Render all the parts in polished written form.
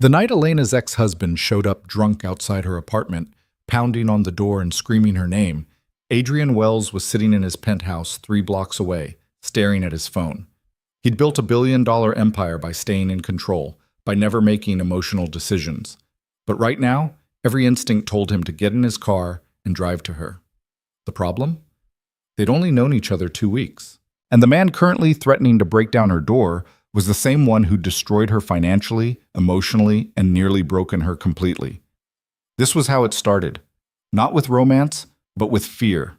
The night Elena's ex-husband showed up drunk outside her apartment, pounding on the door and screaming her name, Adrian Wells was sitting in his penthouse 3 blocks away, staring at his phone. He'd built a billion-dollar empire by staying in control, by never making emotional decisions. But right now, every instinct told him to get in his car and drive to her. The problem? They'd only known each other 2 weeks. And the man currently threatening to break down her door was the same one who destroyed her financially, emotionally, and nearly broken her completely. This was how it started. Not with romance, but with fear.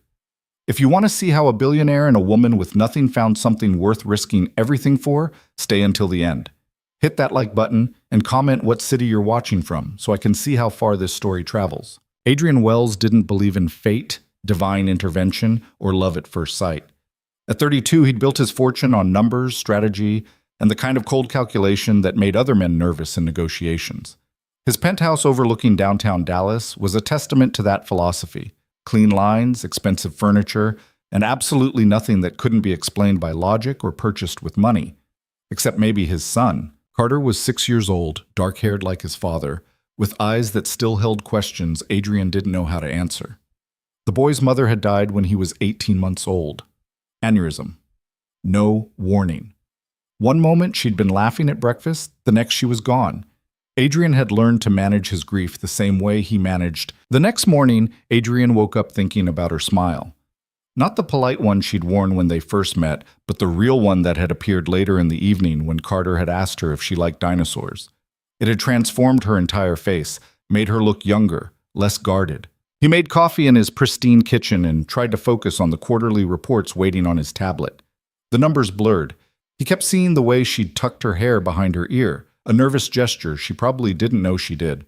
If you want to see how a billionaire and a woman with nothing found something worth risking everything for, stay until the end. Hit that like button and comment what city you're watching from so I can see how far this story travels. Adrian Wells didn't believe in fate, divine intervention, or love at first sight. At 32, he'd built his fortune on numbers, strategy, and the kind of cold calculation that made other men nervous in negotiations. His penthouse overlooking downtown Dallas was a testament to that philosophy. Clean lines, expensive furniture, and absolutely nothing that couldn't be explained by logic or purchased with money. Except maybe his son. Carter was 6 years old, dark-haired like his father, with eyes that still held questions Adrian didn't know how to answer. The boy's mother had died when he was 18 months old. Aneurysm. No warning. One moment she'd been laughing at breakfast, the next she was gone. Adrian had learned to manage his grief the same way he managed. The next morning, Adrian woke up thinking about her smile. Not the polite one she'd worn when they first met, but the real one that had appeared later in the evening when Carter had asked her if she liked dinosaurs. It had transformed her entire face, made her look younger, less guarded. He made coffee in his pristine kitchen and tried to focus on the quarterly reports waiting on his tablet. The numbers blurred. He kept seeing the way she'd tucked her hair behind her ear, a nervous gesture she probably didn't know she did.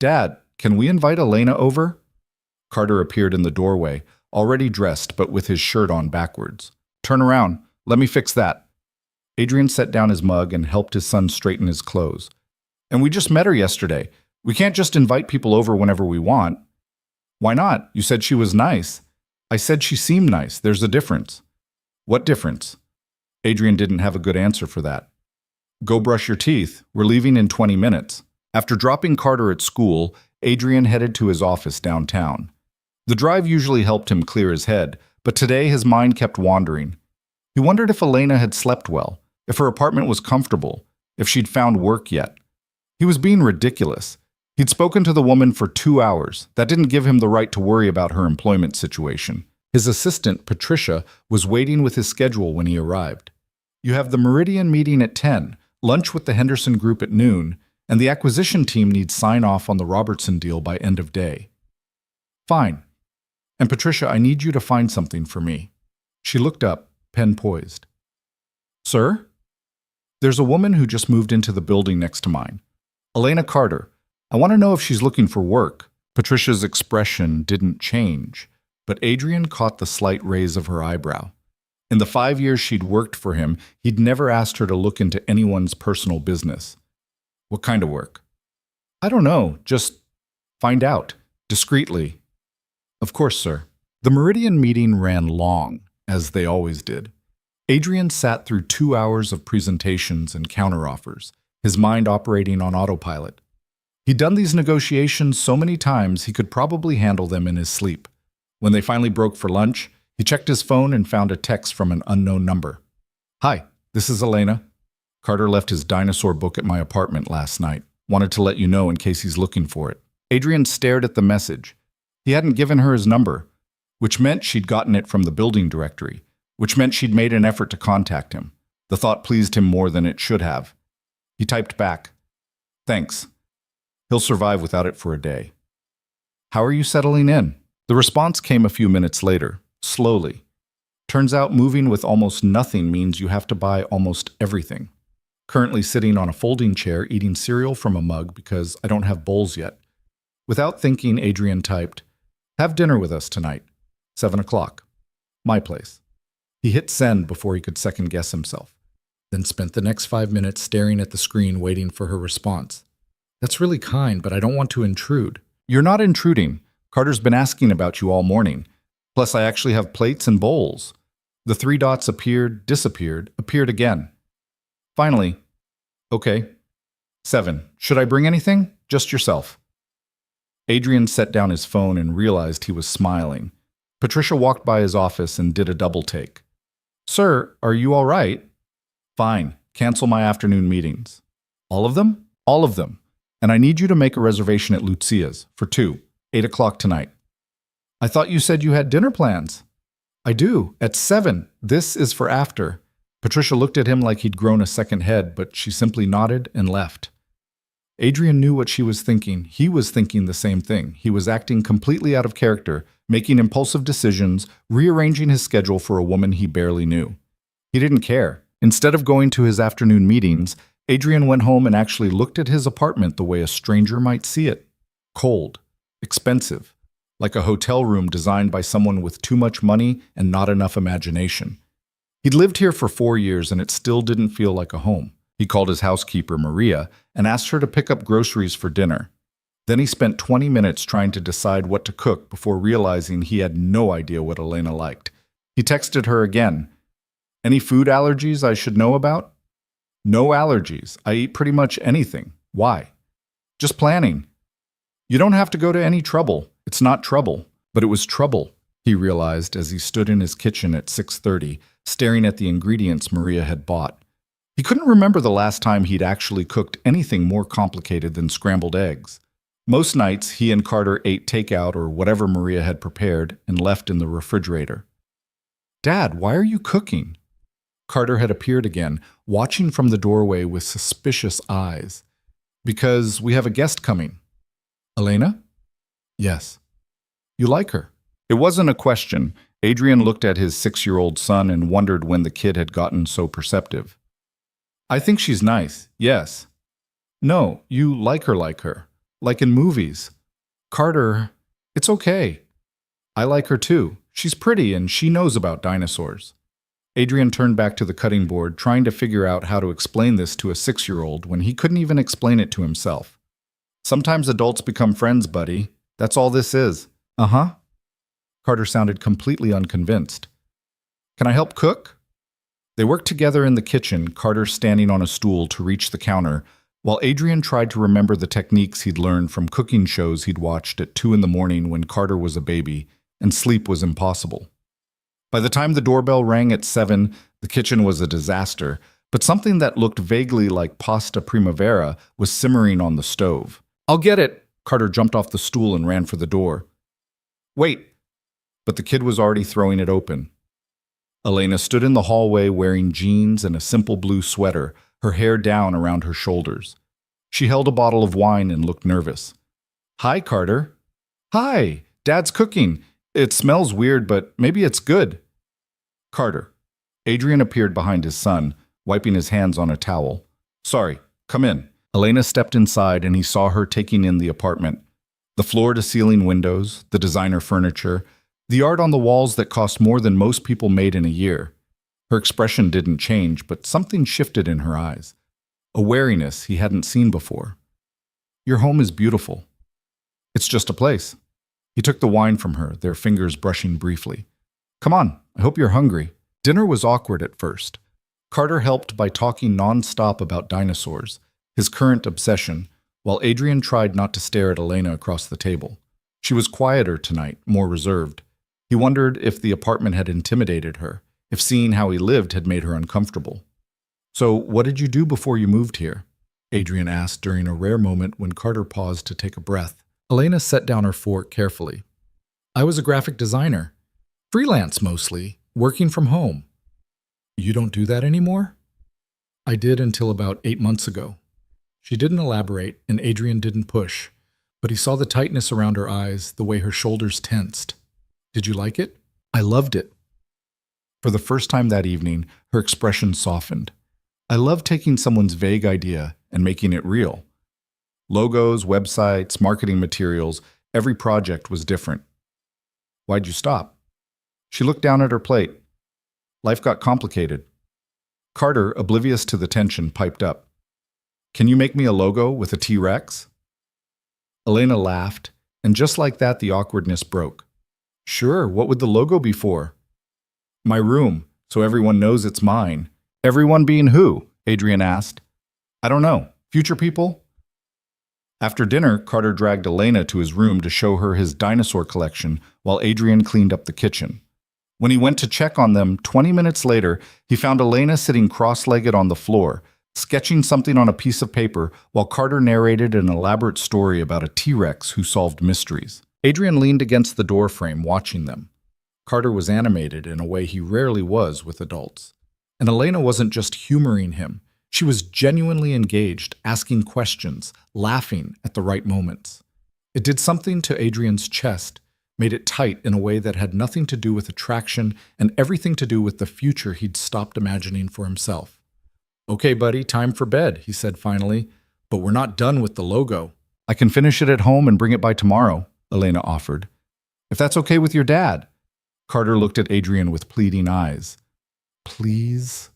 "Dad, can we invite Elena over?" Carter appeared in the doorway, already dressed but with his shirt on backwards. "Turn around. Let me fix that." Adrian set down his mug and helped his son straighten his clothes. "And we just met her yesterday. We can't just invite people over whenever we want." "Why not? You said she was nice." "I said she seemed nice. There's a difference." "What difference?" Adrian didn't have a good answer for that. "Go brush your teeth. We're leaving in 20 minutes. After dropping Carter at school, Adrian headed to his office downtown. The drive usually helped him clear his head, but today his mind kept wandering. He wondered if Elena had slept well, if her apartment was comfortable, if she'd found work yet. He was being ridiculous. He'd spoken to the woman for 2 hours. That didn't give him the right to worry about her employment situation. His assistant, Patricia, was waiting with his schedule when he arrived. "You have the Meridian meeting at 10, lunch with the Henderson Group at noon, and the acquisition team needs sign-off on the Robertson deal by end of day." "Fine. And Patricia, I need you to find something for me." She looked up, pen poised. "Sir?" "There's a woman who just moved into the building next to mine. Elena Carter. I want to know if she's looking for work." Patricia's expression didn't change, but Adrian caught the slight raise of her eyebrow. In the 5 years she'd worked for him, he'd never asked her to look into anyone's personal business. "What kind of work?" "I don't know. Just find out. Discreetly." "Of course, sir." The Meridian meeting ran long, as they always did. Adrian sat through 2 hours of presentations and counteroffers, his mind operating on autopilot. He'd done these negotiations so many times he could probably handle them in his sleep. When they finally broke for lunch, he checked his phone and found a text from an unknown number. "Hi, this is Elena. Carter left his dinosaur book at my apartment last night. Wanted to let you know in case he's looking for it." Adrian stared at the message. He hadn't given her his number, which meant she'd gotten it from the building directory, which meant she'd made an effort to contact him. The thought pleased him more than it should have. He typed back, "Thanks. He'll survive without it for a day. How are you settling in?" The response came a few minutes later, slowly. "Turns out moving with almost nothing means you have to buy almost everything. Currently sitting on a folding chair eating cereal from a mug because I don't have bowls yet." Without thinking, Adrian typed, "Have dinner with us tonight, 7 o'clock. My place." He hit send before he could second-guess himself, then spent the next 5 minutes staring at the screen waiting for her response. "That's really kind, but I don't want to intrude." "You're not intruding. Carter's been asking about you all morning. Plus, I actually have plates and bowls." The 3 dots appeared, disappeared, appeared again. Finally, "Okay. 7. Should I bring anything? Just yourself. Adrian set down his phone and realized he was smiling. Patricia walked by his office and did a double take. Sir, are you all right? Fine. Cancel my afternoon meetings. All of them? All of them. And I need you to make a reservation at Lucia's for 2, 8 o'clock tonight. I thought you said you had dinner plans. I do, at 7. This is for after. Patricia looked at him like he'd grown a second head, but she simply nodded and left. Adrian knew what she was thinking. He was thinking the same thing. He was acting completely out of character, making impulsive decisions, rearranging his schedule for a woman he barely knew. He didn't care. Instead of going to his afternoon meetings, Adrian went home and actually looked at his apartment the way a stranger might see it. Cold, expensive, like a hotel room designed by someone with too much money and not enough imagination. He'd lived here for 4 years and it still didn't feel like a home. He called his housekeeper, Maria, and asked her to pick up groceries for dinner. Then he spent 20 minutes trying to decide what to cook before realizing he had no idea what Elena liked. He texted her again. Any food allergies I should know about? No allergies. I eat pretty much anything. Why? Just planning. You don't have to go to any trouble. It's not trouble. But it was trouble, he realized as he stood in his kitchen at 6:30, staring at the ingredients Maria had bought. He couldn't remember the last time he'd actually cooked anything more complicated than scrambled eggs. Most nights, he and Carter ate takeout or whatever Maria had prepared and left in the refrigerator. Dad, why are you cooking? Carter had appeared again, watching from the doorway with suspicious eyes. Because we have a guest coming. Elena? Yes. You like her? It wasn't a question. Adrian looked at his 6-year-old son and wondered when the kid had gotten so perceptive. I think she's nice, yes. No, you like her, like in movies. Carter, it's okay. I like her too. She's pretty and she knows about dinosaurs. Adrian turned back to the cutting board, trying to figure out how to explain this to a 6-year-old when he couldn't even explain it to himself. Sometimes adults become friends, buddy. That's all this is. Uh-huh. Carter sounded completely unconvinced. Can I help cook? They worked together in the kitchen, Carter standing on a stool to reach the counter, while Adrian tried to remember the techniques he'd learned from cooking shows he'd watched at 2 in the morning when Carter was a baby, and sleep was impossible. By the time the doorbell rang at 7, the kitchen was a disaster, but something that looked vaguely like pasta primavera was simmering on the stove. I'll get it! Carter jumped off the stool and ran for the door. Wait! But the kid was already throwing it open. Elena stood in the hallway wearing jeans and a simple blue sweater, her hair down around her shoulders. She held a bottle of wine and looked nervous. Hi, Carter. Hi, Dad's cooking. It smells weird, but maybe it's good. Carter. Adrian appeared behind his son, wiping his hands on a towel. Sorry, come in. Elena stepped inside and he saw her taking in the apartment. The floor-to-ceiling windows, the designer furniture, the art on the walls that cost more than most people made in a year. Her expression didn't change, but something shifted in her eyes. A wariness he hadn't seen before. Your home is beautiful. It's just a place. He took the wine from her, their fingers brushing briefly. Come on, I hope you're hungry. Dinner was awkward at first. Carter helped by talking non-stop about dinosaurs, his current obsession, while Adrian tried not to stare at Elena across the table. She was quieter tonight, more reserved. He wondered if the apartment had intimidated her, if seeing how he lived had made her uncomfortable. So, what did you do before you moved here? Adrian asked during a rare moment when Carter paused to take a breath. Elena set down her fork carefully. I was a graphic designer. Freelance mostly, working from home. You don't do that anymore? I did until about 8 months ago. She didn't elaborate, and Adrian didn't push, but he saw the tightness around her eyes, the way her shoulders tensed. Did you like it? I loved it. For the first time that evening, her expression softened. I love taking someone's vague idea and making it real. Logos, websites, marketing materials, every project was different. Why'd you stop? She looked down at her plate. Life got complicated. Carter, oblivious to the tension, piped up. Can you make me a logo with a T-Rex? Elena laughed, and just like that, the awkwardness broke. Sure, what would the logo be for? My room, so everyone knows it's mine. Everyone being who? Adrian asked. I don't know. Future people? After dinner, Carter dragged Elena to his room to show her his dinosaur collection while Adrian cleaned up the kitchen. When he went to check on them 20 minutes later, he found Elena sitting cross-legged on the floor, sketching something on a piece of paper while Carter narrated an elaborate story about a T-Rex who solved mysteries. Adrian leaned against the doorframe, watching them. Carter was animated in a way he rarely was with adults. And Elena wasn't just humoring him. She was genuinely engaged, asking questions, laughing at the right moments. It did something to Adrian's chest, made it tight in a way that had nothing to do with attraction and everything to do with the future he'd stopped imagining for himself. "Okay, buddy, time for bed," he said finally, "but we're not done with the logo." "I can finish it at home and bring it by tomorrow," Elena offered. "If that's okay with your dad." Carter looked at Adrian with pleading eyes. "Please?"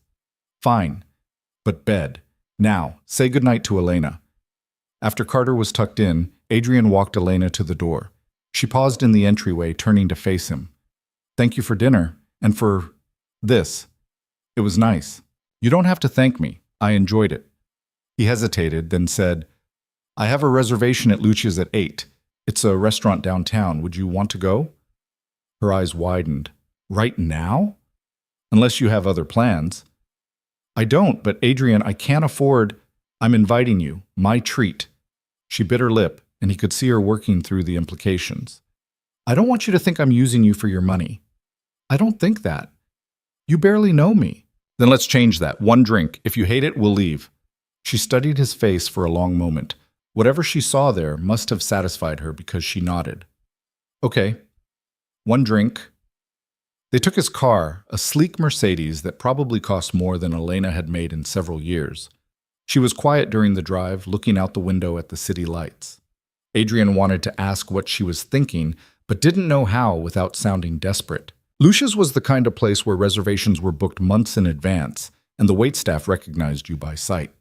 "Fine. But bed. Now, say goodnight to Elena." After Carter was tucked in, Adrian walked Elena to the door. She paused in the entryway, turning to face him. "Thank you for dinner, and for this. It was nice." "You don't have to thank me. I enjoyed it." He hesitated, then said, "I have a reservation at Lucia's at 8. It's a restaurant downtown. Would you want to go?" Her eyes widened. "Right now?" "Unless you have other plans." "I don't, but Adrian, I can't afford—" "I'm inviting you. My treat." She bit her lip, and he could see her working through the implications. "I don't want you to think I'm using you for your money." "I don't think that. You barely know me." "Then let's change that. One drink. If you hate it, we'll leave." She studied his face for a long moment. Whatever she saw there must have satisfied her because she nodded. "Okay. One drink." They took his car, a sleek Mercedes that probably cost more than Elena had made in several years. She was quiet during the drive, looking out the window at the city lights. Adrian wanted to ask what she was thinking, but didn't know how without sounding desperate. Lucia's was the kind of place where reservations were booked months in advance, and the waitstaff recognized you by sight.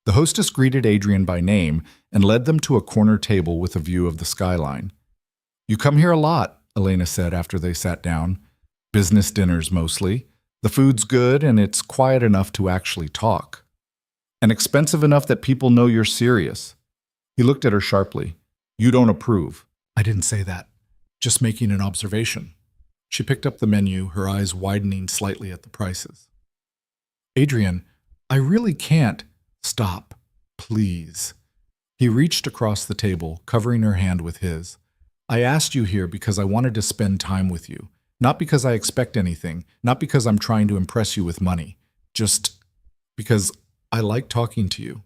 The hostess greeted Adrian by name and led them to a corner table with a view of the skyline. "You come here a lot," Elena said after they sat down. "Business dinners mostly. The food's good and it's quiet enough to actually talk. And expensive enough that people know you're serious." He looked at her sharply. "You don't approve." "I didn't say that. Just making an observation." She picked up the menu, her eyes widening slightly at the prices. "Adrian, I really can't." "Stop, please." He reached across the table, covering her hand with his. "I asked you here because I wanted to spend time with you. Not because I expect anything, not because I'm trying to impress you with money. Just because I like talking to you.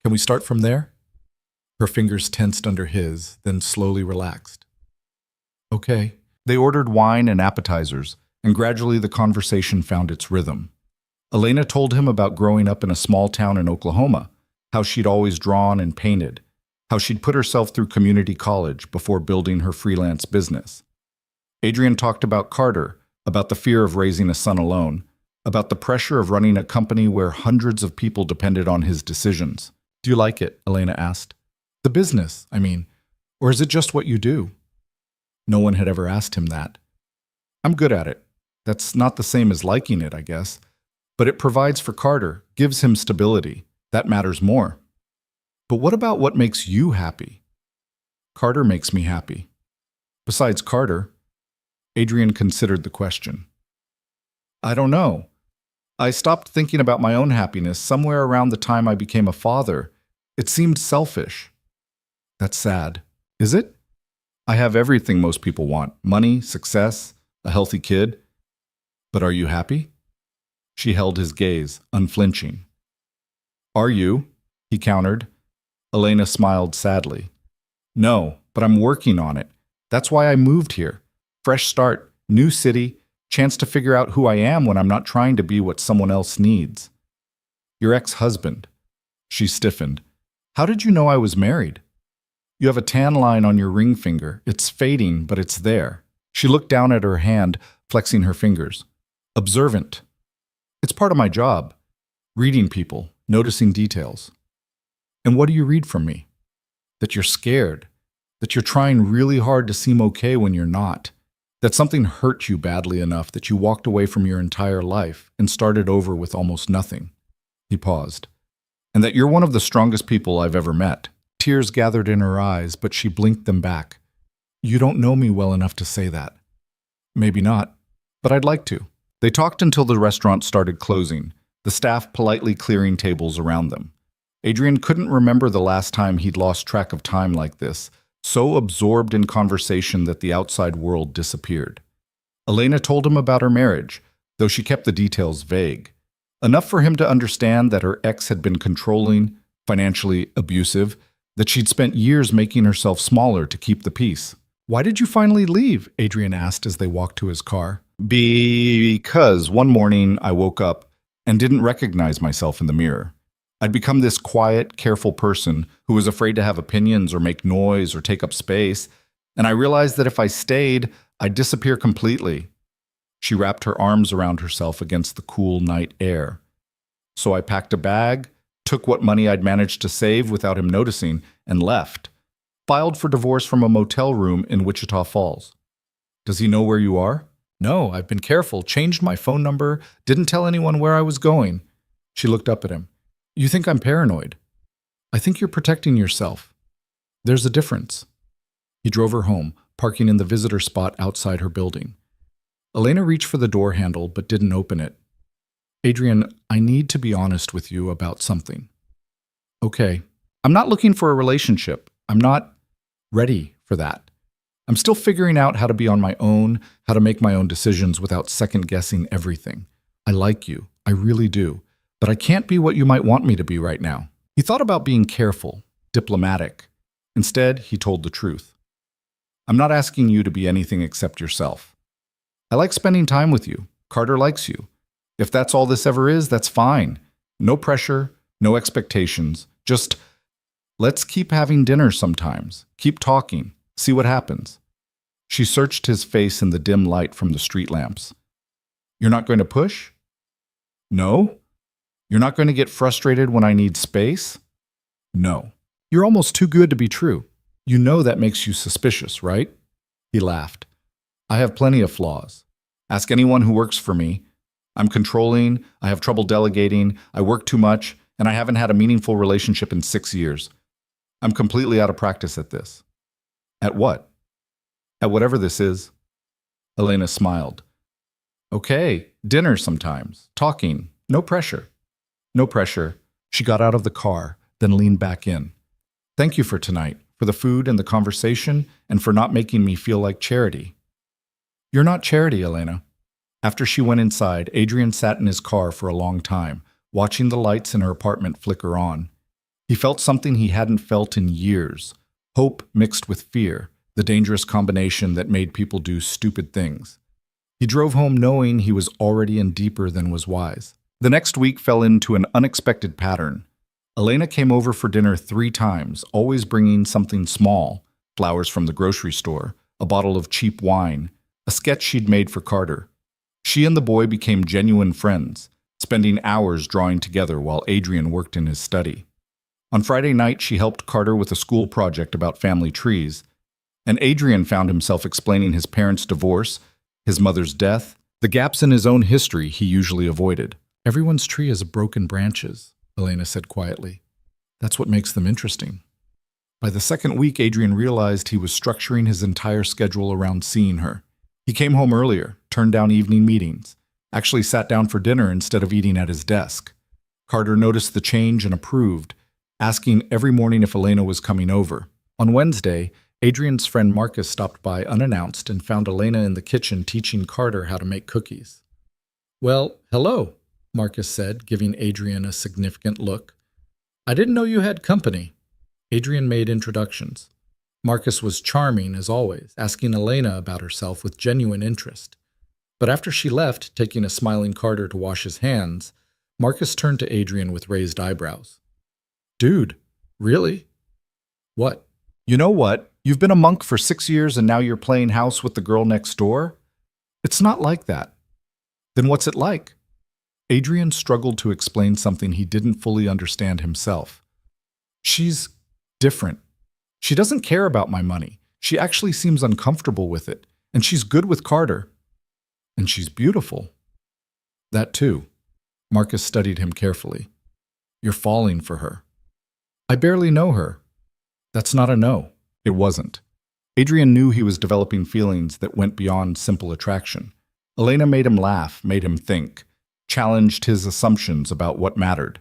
Can we start from there?" Her fingers tensed under his, then slowly relaxed. "Okay." They ordered wine and appetizers, and gradually the conversation found its rhythm. Elena told him about growing up in a small town in Oklahoma, how she'd always drawn and painted, how she'd put herself through community college before building her freelance business. Adrian talked about Carter, about the fear of raising a son alone, about the pressure of running a company where hundreds of people depended on his decisions. "Do you like it?" Elena asked. "The business, I mean. Or is it just what you do?" No one had ever asked him that. "I'm good at it. That's not the same as liking it, I guess. But it provides for Carter, gives him stability. That matters more." "But what about what makes you happy?" "Carter makes me happy." "Besides Carter?" Adrian considered the question. "I don't know. I stopped thinking about my own happiness somewhere around the time I became a father. It seemed selfish." "That's sad." "Is it? I have everything most people want. Money, success, a healthy kid. But are you happy?" She held his gaze, unflinching. "Are you?" he countered. Elena smiled sadly. "No, but I'm working on it. That's why I moved here. Fresh start, new city, chance to figure out who I am when I'm not trying to be what someone else needs." "Your ex-husband." She stiffened. "How did you know I was married?" "You have a tan line on your ring finger. It's fading, but it's there." She looked down at her hand, flexing her fingers. "Observant. It's part of my job. Reading people, noticing details." "And what do you read from me?" "That you're scared. That you're trying really hard to seem okay when you're not. That something hurt you badly enough that you walked away from your entire life and started over with almost nothing." He paused. "And that you're one of the strongest people I've ever met. Tears gathered in her eyes, but she blinked them back. You don't know me well enough to say that. Maybe not, but I'd like to. They talked until the restaurant started closing, the staff politely clearing tables around them. Adrian couldn't remember the last time he'd lost track of time like this, so absorbed in conversation that the outside world disappeared. Elena told him about her marriage, though she kept the details vague. Enough for him to understand that her ex had been controlling, financially abusive, that she'd spent years making herself smaller to keep the peace. Why did you finally leave? Adrian asked as they walked to his car. Because one morning I woke up and didn't recognize myself in the mirror. I'd become this quiet, careful person who was afraid to have opinions or make noise or take up space, and I realized that if I stayed, I'd disappear completely. She wrapped her arms around herself against the cool night air. So I packed a bag, took what money I'd managed to save without him noticing, and left. Filed for divorce from a motel room in Wichita Falls. Does he know where you are? No, I've been careful, changed my phone number, didn't tell anyone where I was going. She looked up at him. You think I'm paranoid? I think you're protecting yourself. There's a difference. He drove her home, parking in the visitor spot outside her building. Elena reached for the door handle but didn't open it. Adrian, I need to be honest with you about something. Okay, I'm not looking for a relationship. I'm not ready for that. I'm still figuring out how to be on my own, how to make my own decisions without second-guessing everything. I like you, I really do, but I can't be what you might want me to be right now. He thought about being careful, diplomatic. Instead, he told the truth. I'm not asking you to be anything except yourself. I like spending time with you. Carter likes you. If that's all this ever is, that's fine. No pressure, no expectations. Just let's keep having dinner sometimes. Keep talking. See what happens. She searched his face in the dim light from the street lamps. You're not going to push? No. You're not going to get frustrated when I need space? No. You're almost too good to be true. You know that makes you suspicious, right? He laughed. I have plenty of flaws. Ask anyone who works for me. I'm controlling, I have trouble delegating, I work too much, and I haven't had a meaningful relationship in 6 years. I'm completely out of practice at this. At what? At whatever this is. Elena smiled. Okay, dinner sometimes, talking, no pressure. No pressure. She got out of the car, then leaned back in. Thank you for tonight, for the food and the conversation, and for not making me feel like charity. You're not charity, Elena. After she went inside, Adrian sat in his car for a long time, watching the lights in her apartment flicker on. He felt something he hadn't felt in years, hope mixed with fear, the dangerous combination that made people do stupid things. He drove home knowing he was already in deeper than was wise. The next week fell into an unexpected pattern. Elena came over for dinner 3 times, always bringing something small, flowers from the grocery store, a bottle of cheap wine, a sketch she'd made for Carter. She and the boy became genuine friends, spending hours drawing together while Adrian worked in his study. On Friday night, she helped Carter with a school project about family trees, and Adrian found himself explaining his parents' divorce, his mother's death, the gaps in his own history he usually avoided. Everyone's tree has broken branches, Elena said quietly. That's what makes them interesting. By the second week, Adrian realized he was structuring his entire schedule around seeing her. He came home earlier, turned down evening meetings, actually sat down for dinner instead of eating at his desk. Carter noticed the change and approved, asking every morning if Elena was coming over. On Wednesday, Adrian's friend Marcus stopped by unannounced and found Elena in the kitchen teaching Carter how to make cookies. Well, hello, Marcus said, giving Adrian a significant look. I didn't know you had company. Adrian made introductions. Marcus was charming, as always, asking Elena about herself with genuine interest. But after she left, taking a smiling Carter to wash his hands, Marcus turned to Adrian with raised eyebrows. Dude, really? What? You know what? You've been a monk for 6 years and now you're playing house with the girl next door? It's not like that. Then what's it like? Adrian struggled to explain something he didn't fully understand himself. She's different. She doesn't care about my money. She actually seems uncomfortable with it. And she's good with Carter. And she's beautiful. That too. Marcus studied him carefully. You're falling for her. I barely know her. That's not a no. It wasn't. Adrian knew he was developing feelings that went beyond simple attraction. Elena made him laugh, made him think, challenged his assumptions about what mattered.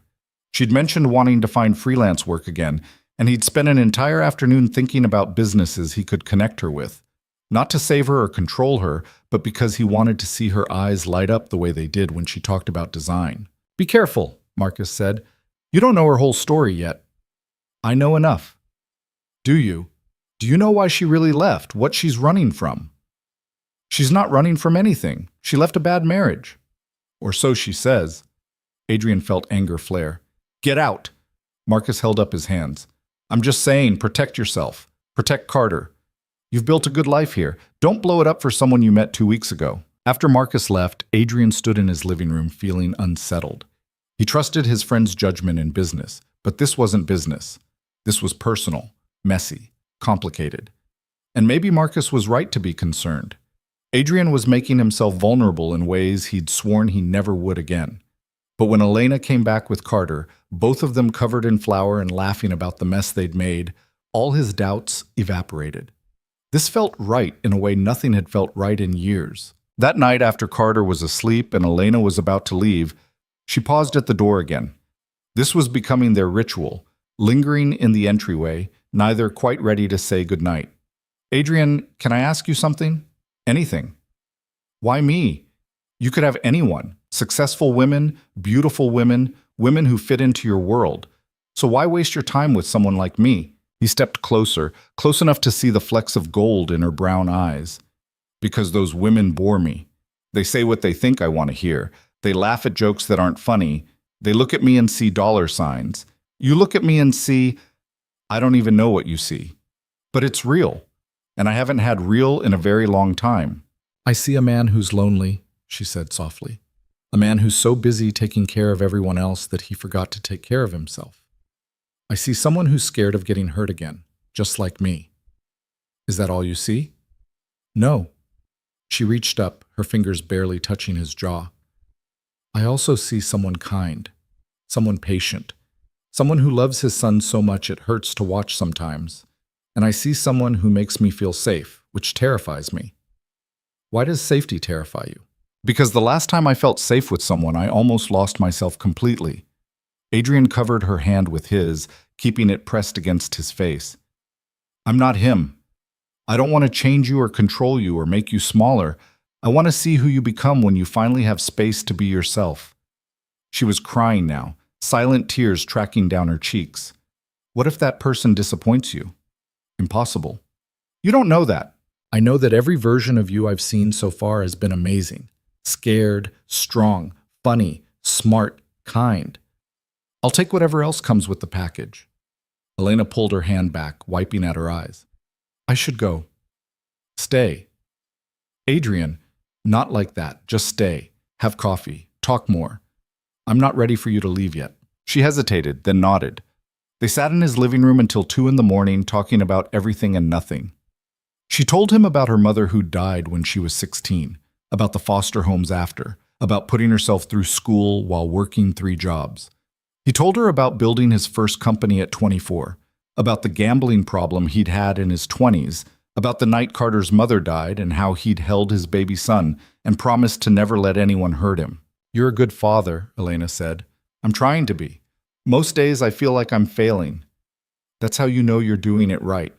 She'd mentioned wanting to find freelance work again, and he'd spent an entire afternoon thinking about businesses he could connect her with. Not to save her or control her, but because he wanted to see her eyes light up the way they did when she talked about design. Be careful, Marcus said. You don't know her whole story yet. I know enough. Do you? Do you know why she really left, what she's running from? She's not running from anything. She left a bad marriage. Or so she says. Adrian felt anger flare. Get out! Marcus held up his hands. I'm just saying, protect yourself. Protect Carter. You've built a good life here. Don't blow it up for someone you met 2 weeks ago. After Marcus left, Adrian stood in his living room feeling unsettled. He trusted his friend's judgment in business, but this wasn't business. This was personal, messy, complicated. And maybe Marcus was right to be concerned. Adrian was making himself vulnerable in ways he'd sworn he never would again. But when Elena came back with Carter, both of them covered in flour and laughing about the mess they'd made, all his doubts evaporated. This felt right in a way nothing had felt right in years. That night after Carter was asleep and Elena was about to leave, she paused at the door again. This was becoming their ritual, lingering in the entryway, neither quite ready to say goodnight. Adrian, can I ask you something? Anything. Why me? You could have anyone. Successful women, beautiful women, women who fit into your world. So why waste your time with someone like me? He stepped closer, close enough to see the flecks of gold in her brown eyes. Because those women bore me. They say what they think I want to hear. They laugh at jokes that aren't funny. They look at me and see dollar signs. You look at me and see, I don't even know what you see. But it's real. And I haven't had real in a very long time. I see a man who's lonely, she said softly. A man who's so busy taking care of everyone else that he forgot to take care of himself. I see someone who's scared of getting hurt again, just like me. Is that all you see? No. She reached up, her fingers barely touching his jaw. I also see someone kind, someone patient, someone who loves his son so much it hurts to watch sometimes. And I see someone who makes me feel safe, which terrifies me. Why does safety terrify you? Because the last time I felt safe with someone, I almost lost myself completely. Adrian covered her hand with his, keeping it pressed against his face. I'm not him. I don't want to change you or control you or make you smaller. I want to see who you become when you finally have space to be yourself. She was crying now, silent tears tracking down her cheeks. What if that person disappoints you? Impossible. You don't know that. I know that every version of you I've seen so far has been amazing. Scared, strong, funny, smart, kind. I'll take whatever else comes with the package. Elena pulled her hand back, wiping at her eyes. I should go. Stay. Adrian, not like that. Just stay. Have coffee. Talk more. I'm not ready for you to leave yet. She hesitated, then nodded. They sat in his living room until 2 a.m, talking about everything and nothing. She told him about her mother who died when she was 16, about the foster homes after, about putting herself through school while working 3 jobs. He told her about building his first company at 24, about the gambling problem he'd had in his 20s, about the night Carter's mother died and how he'd held his baby son and promised to never let anyone hurt him. You're a good father, Elena said. I'm trying to be. Most days I feel like I'm failing. That's how you know you're doing it right.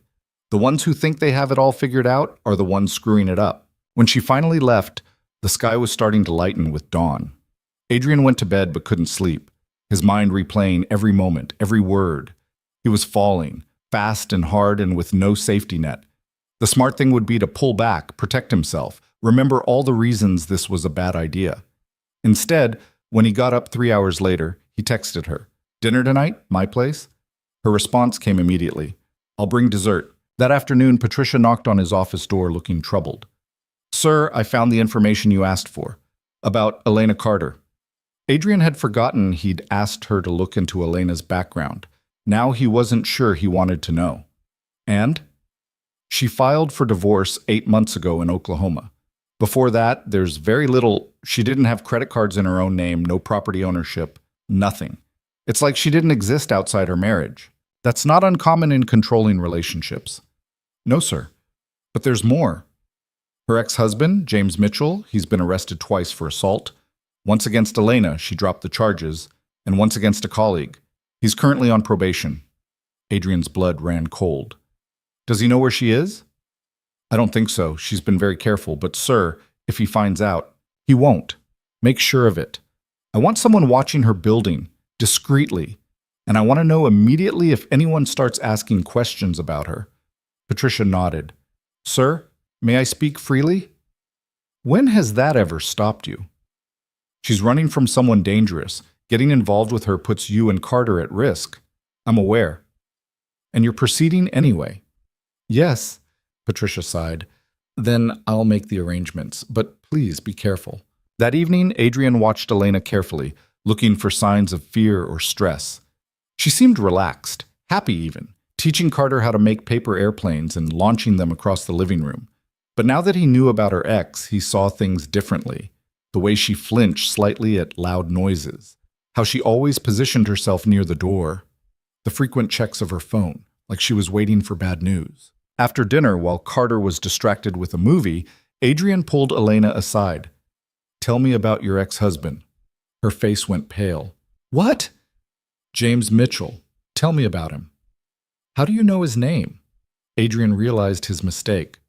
The ones who think they have it all figured out are the ones screwing it up. When she finally left, the sky was starting to lighten with dawn. Adrian went to bed but couldn't sleep, his mind replaying every moment, every word. He was falling, fast and hard and with no safety net. The smart thing would be to pull back, protect himself, remember all the reasons this was a bad idea. Instead, when he got up 3 hours later, he texted her. Dinner tonight? My place? Her response came immediately. I'll bring dessert. That afternoon, Patricia knocked on his office door looking troubled. Sir, I found the information you asked for. About Elena Carter. Adrian had forgotten he'd asked her to look into Elena's background. Now he wasn't sure he wanted to know. And? She filed for divorce 8 months ago in Oklahoma. Before that, there's very little. She didn't have credit cards in her own name, no property ownership, nothing. It's like she didn't exist outside her marriage. That's not uncommon in controlling relationships. No, sir. But there's more. Her ex-husband, James Mitchell, he's been arrested twice for assault. Once against Elena, she dropped the charges, and once against a colleague. He's currently on probation. Adrian's blood ran cold. Does he know where she is? I don't think so. She's been very careful, but sir, if he finds out, he won't. Make sure of it. I want someone watching her building, discreetly, and I want to know immediately if anyone starts asking questions about her. Patricia nodded. Sir, may I speak freely? When has that ever stopped you? She's running from someone dangerous. Getting involved with her puts you and Carter at risk. I'm aware. And you're proceeding anyway. Yes, Patricia sighed. Then I'll make the arrangements, but please be careful. That evening, Adrian watched Elena carefully, looking for signs of fear or stress. She seemed relaxed, happy even, teaching Carter how to make paper airplanes and launching them across the living room. But now that he knew about her ex, he saw things differently. The way she flinched slightly at loud noises, how she always positioned herself near the door, the frequent checks of her phone, like she was waiting for bad news. After dinner, while Carter was distracted with a movie, Adrian pulled Elena aside. Tell me about your ex-husband. Her face went pale. What? James Mitchell. Tell me about him. How do you know his name? Adrian realized his mistake.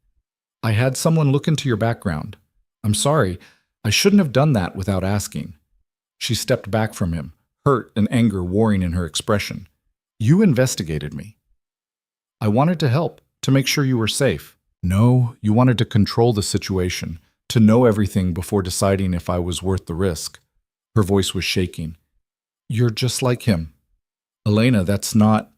I had someone look into your background. I'm sorry. I shouldn't have done that without asking. She stepped back from him, hurt and anger warring in her expression. You investigated me. I wanted to help, to make sure you were safe. No, you wanted to control the situation, to know everything before deciding if I was worth the risk. Her voice was shaking. You're just like him. Elena, that's not...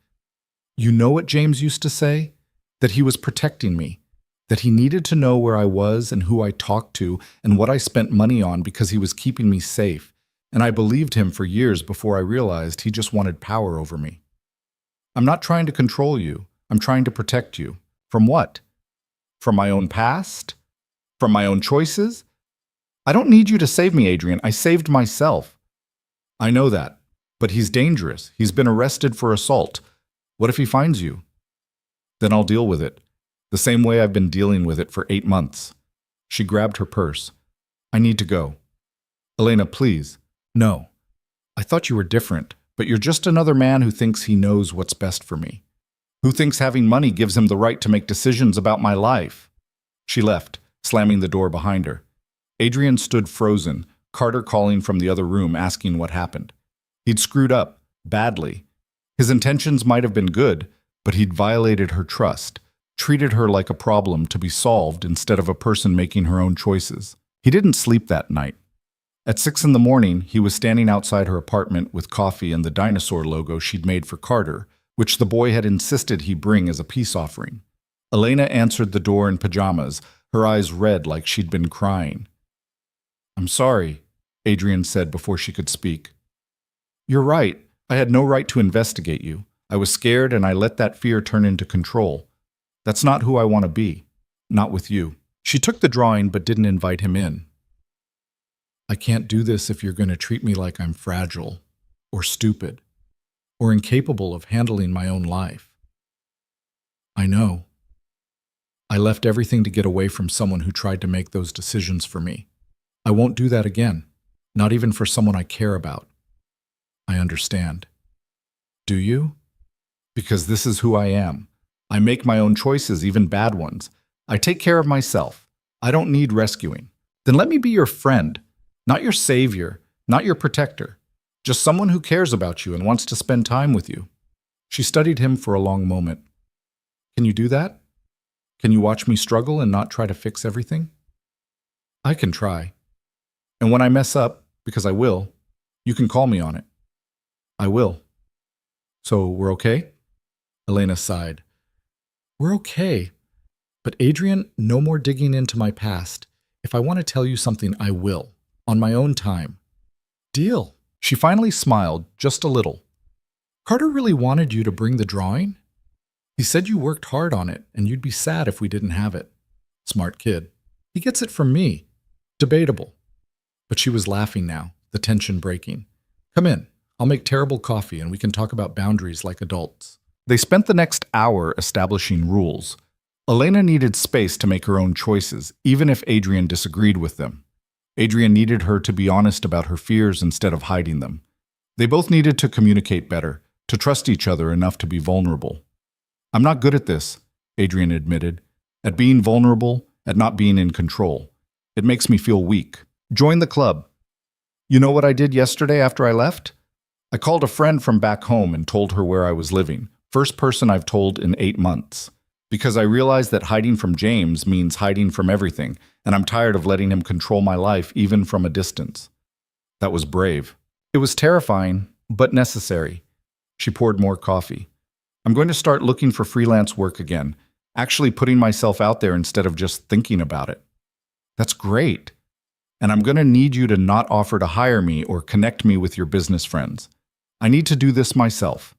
You know what James used to say? That he was protecting me. That he needed to know where I was and who I talked to and what I spent money on because he was keeping me safe. And I believed him for years before I realized he just wanted power over me. I'm not trying to control you. I'm trying to protect you. From what? From my own past? From my own choices? I don't need you to save me, Adrian. I saved myself. I know that. But he's dangerous. He's been arrested for assault. What if he finds you? Then I'll deal with it. The same way I've been dealing with it for 8 months. She grabbed her purse. I need to go. Elena, please. No. I thought you were different, but you're just another man who thinks he knows what's best for me. Who thinks having money gives him the right to make decisions about my life. She left, slamming the door behind her. Adrian stood frozen, Carter calling from the other room asking what happened. He'd screwed up, badly. His intentions might have been good, but he'd violated her trust, treated her like a problem to be solved instead of a person making her own choices. He didn't sleep that night. At 6 a.m, he was standing outside her apartment with coffee and the dinosaur logo she'd made for Carter, which the boy had insisted he bring as a peace offering. Elena answered the door in pajamas, her eyes red like she'd been crying. I'm sorry, Adrian said before she could speak. You're right. I had no right to investigate you. I was scared and I let that fear turn into control. That's not who I want to be. Not with you. She took the drawing but didn't invite him in. I can't do this if you're going to treat me like I'm fragile, or stupid, or incapable of handling my own life. I know. I left everything to get away from someone who tried to make those decisions for me. I won't do that again, not even for someone I care about. I understand. Do you? Because this is who I am. I make my own choices, even bad ones. I take care of myself. I don't need rescuing. Then let me be your friend, not your savior, not your protector. Just someone who cares about you and wants to spend time with you. She studied him for a long moment. Can you do that? Can you watch me struggle and not try to fix everything? I can try. And when I mess up, because I will, you can call me on it. I will. So we're okay? Elena sighed. We're okay. But Adrian, no more digging into my past. If I want to tell you something, I will. On my own time. Deal. She finally smiled, just a little. Carter really wanted you to bring the drawing? He said you worked hard on it, and you'd be sad if we didn't have it. Smart kid. He gets it from me. Debatable. But she was laughing now, the tension breaking. Come in. I'll make terrible coffee, and we can talk about boundaries like adults. They spent the next hour establishing rules. Elena needed space to make her own choices, even if Adrian disagreed with them. Adrian needed her to be honest about her fears instead of hiding them. They both needed to communicate better, to trust each other enough to be vulnerable. "I'm not good at this," Adrian admitted, "at being vulnerable, at not being in control. It makes me feel weak. Join the club." "You know what I did yesterday after I left? I called a friend from back home and told her where I was living. First person I've told in 8 months. Because I realized that hiding from James means hiding from everything, and I'm tired of letting him control my life even from a distance." That was brave. It was terrifying, but necessary. She poured more coffee. "I'm going to start looking for freelance work again, actually putting myself out there instead of just thinking about it." "That's great. And I'm going to need you to not offer to hire me or connect me with your business friends. I need to do this myself."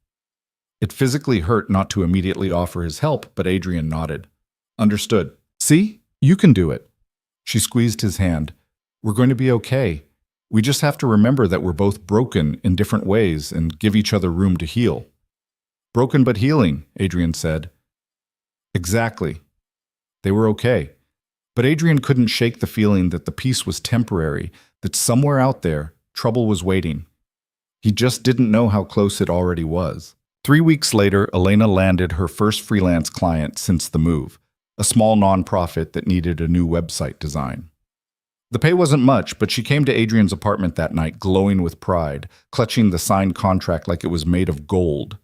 It physically hurt not to immediately offer his help, but Adrian nodded. "Understood. See? You can do it." She squeezed his hand. "We're going to be okay. We just have to remember that we're both broken in different ways and give each other room to heal." "Broken but healing," Adrian said. Exactly. They were okay. But Adrian couldn't shake the feeling that the peace was temporary, that somewhere out there, trouble was waiting. He just didn't know how close it already was. 3 weeks later, Elena landed her first freelance client since the move, a small nonprofit that needed a new website design. The pay wasn't much, but she came to Adrian's apartment that night glowing with pride, clutching the signed contract like it was made of gold.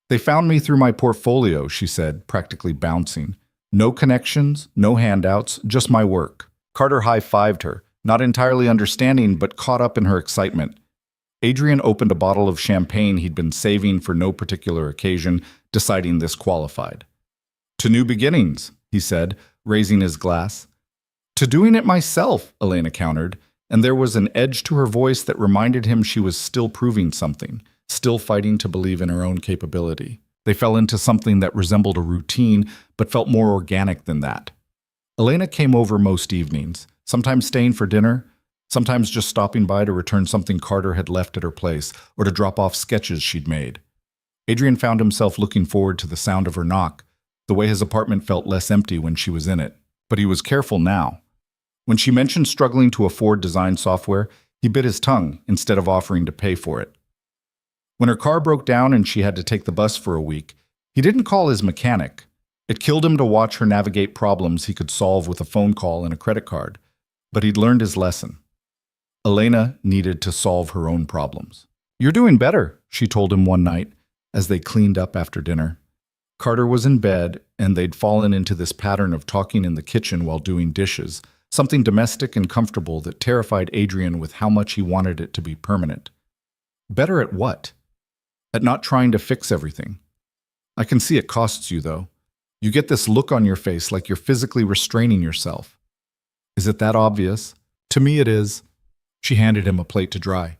"They found me through my portfolio," she said, practically bouncing. "No connections, no handouts, just my work." Carter high-fived her, not entirely understanding but caught up in her excitement. Adrian opened a bottle of champagne he'd been saving for no particular occasion, deciding this qualified. "To new beginnings," he said, raising his glass. "To doing it myself," Elena countered, and there was an edge to her voice that reminded him she was still proving something, still fighting to believe in her own capability. They fell into something that resembled a routine, but felt more organic than that. Elena came over most evenings, sometimes staying for dinner, sometimes just stopping by to return something Carter had left at her place or to drop off sketches she'd made. Adrian found himself looking forward to the sound of her knock, the way his apartment felt less empty when she was in it. But he was careful now. When she mentioned struggling to afford design software, he bit his tongue instead of offering to pay for it. When her car broke down and she had to take the bus for a week, he didn't call his mechanic. It killed him to watch her navigate problems he could solve with a phone call and a credit card. But he'd learned his lesson. Elena needed to solve her own problems. "You're doing better," she told him one night as they cleaned up after dinner. Carter was in bed, and they'd fallen into this pattern of talking in the kitchen while doing dishes, something domestic and comfortable that terrified Adrian with how much he wanted it to be permanent. Better at what? At not trying to fix everything. "I can see it costs you, though. You get this look on your face like you're physically restraining yourself." "Is it that obvious?" "To me it is." She handed him a plate to dry.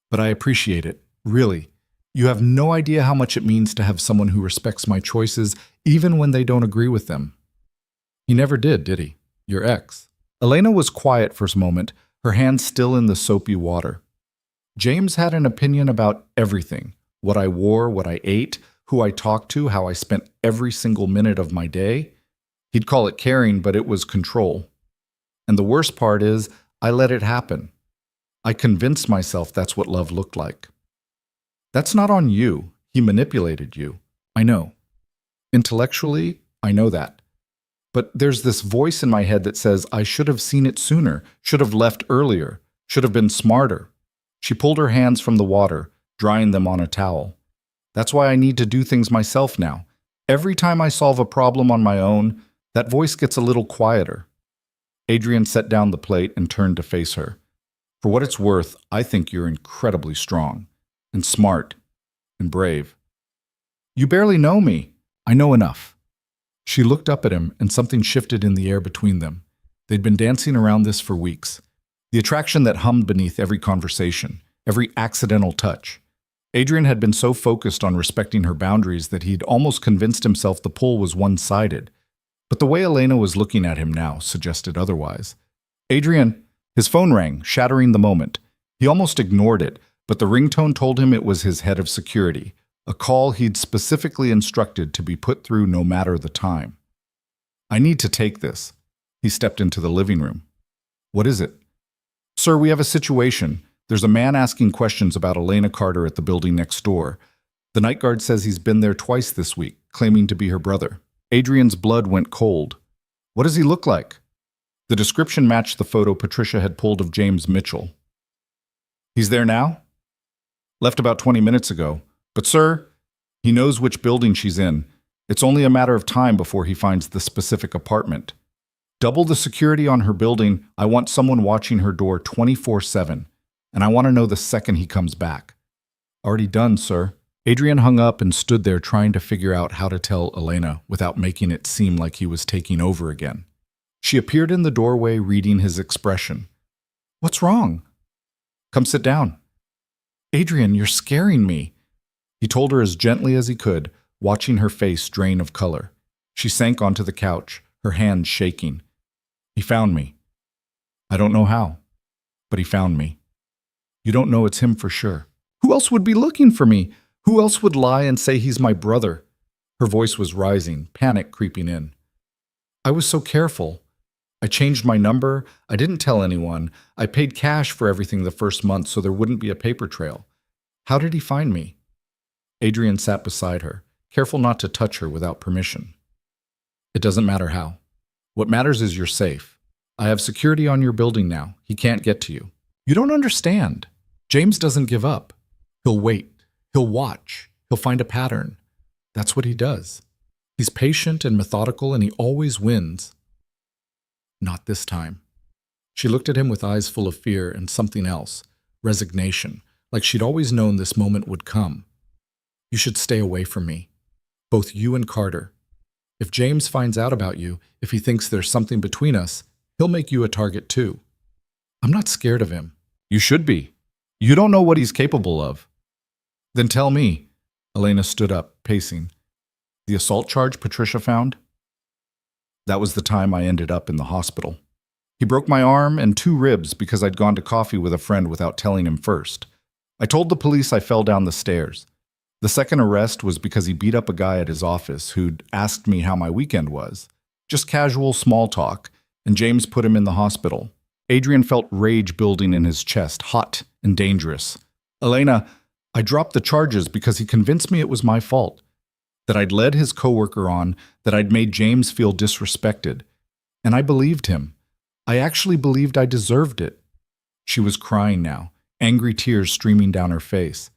"But I appreciate it, really. You have no idea how much it means to have someone who respects my choices, even when they don't agree with them." "He never did he? Your ex?" Elena was quiet for a moment, her hands still in the soapy water. "James had an opinion about everything. What I wore, what I ate, who I talked to, how I spent every single minute of my day. He'd call it caring, but it was control. And the worst part is, I let it happen. I convinced myself that's what love looked like." "That's not on you. He manipulated you. I know. Intellectually, I know that. But there's this voice in my head that says I should have seen it sooner, should have left earlier, should have been smarter." She pulled her hands from the water, drying them on a towel. "That's why I need to do things myself now. Every time I solve a problem on my own, that voice gets a little quieter." Adrian set down the plate and turned to face her. "For what it's worth, I think you're incredibly strong, and smart, and brave." "You barely know me." "I know enough." She looked up at him, and something shifted in the air between them. They'd been dancing around this for weeks. The attraction that hummed beneath every conversation, every accidental touch. Adrian had been so focused on respecting her boundaries that he'd almost convinced himself the pull was one-sided. But the way Elena was looking at him now suggested otherwise. "Adrian," his phone rang, shattering the moment. He almost ignored it, but the ringtone told him it was his head of security, a call he'd specifically instructed to be put through no matter the time. I need to take this. He stepped into the living room. What is it? Sir, we have a situation. There's a man asking questions about Elena Carter at the building next door. The night guard says he's been there twice this week, claiming to be her brother. Adrian's blood went cold. What does he look like? The description matched the photo Patricia had pulled of James Mitchell. He's there now? Left about 20 minutes ago. But sir, he knows which building she's in. It's only a matter of time before he finds the specific apartment. Double the security on her building. I want someone watching her door 24/7, and I want to know the second he comes back. Already done, sir. Adrian hung up and stood there trying to figure out how to tell Elena without making it seem like he was taking over again. She appeared in the doorway, reading his expression. What's wrong? Come sit down. Adrian, you're scaring me. He told her as gently as he could, watching her face drain of color. She sank onto the couch, her hands shaking. He found me. I don't know how, but he found me. You don't know it's him for sure. Who else would be looking for me? Who else would lie and say he's my brother? Her voice was rising, panic creeping in. I was so careful. I changed my number. I didn't tell anyone. I paid cash for everything the first month so there wouldn't be a paper trail. How did he find me? Adrian sat beside her, careful not to touch her without permission. It doesn't matter how. What matters is you're safe. I have security on your building now. He can't get to you. You don't understand. James doesn't give up. He'll wait. He'll watch. He'll find a pattern. That's what he does. He's patient and methodical, and he always wins. Not this time. She looked at him with eyes full of fear and something else, resignation, like she'd always known this moment would come. You should stay away from me. Both you and Carter. If James finds out about you, if he thinks there's something between us, he'll make you a target too. I'm not scared of him. You should be. You don't know what he's capable of. Then tell me. Elena stood up, pacing. The assault charge Patricia found? That was the time I ended up in the hospital. He broke my arm and 2 ribs because I'd gone to coffee with a friend without telling him first. I told the police I fell down the stairs. The second arrest was because he beat up a guy at his office who'd asked me how my weekend was. Just casual small talk, and James put him in the hospital. Adrian felt rage building in his chest, hot and dangerous. Elena, I dropped the charges because he convinced me it was my fault. That I'd led his coworker on, that I'd made James feel disrespected. And I believed him. I actually believed I deserved it. She was crying now, angry tears streaming down her face.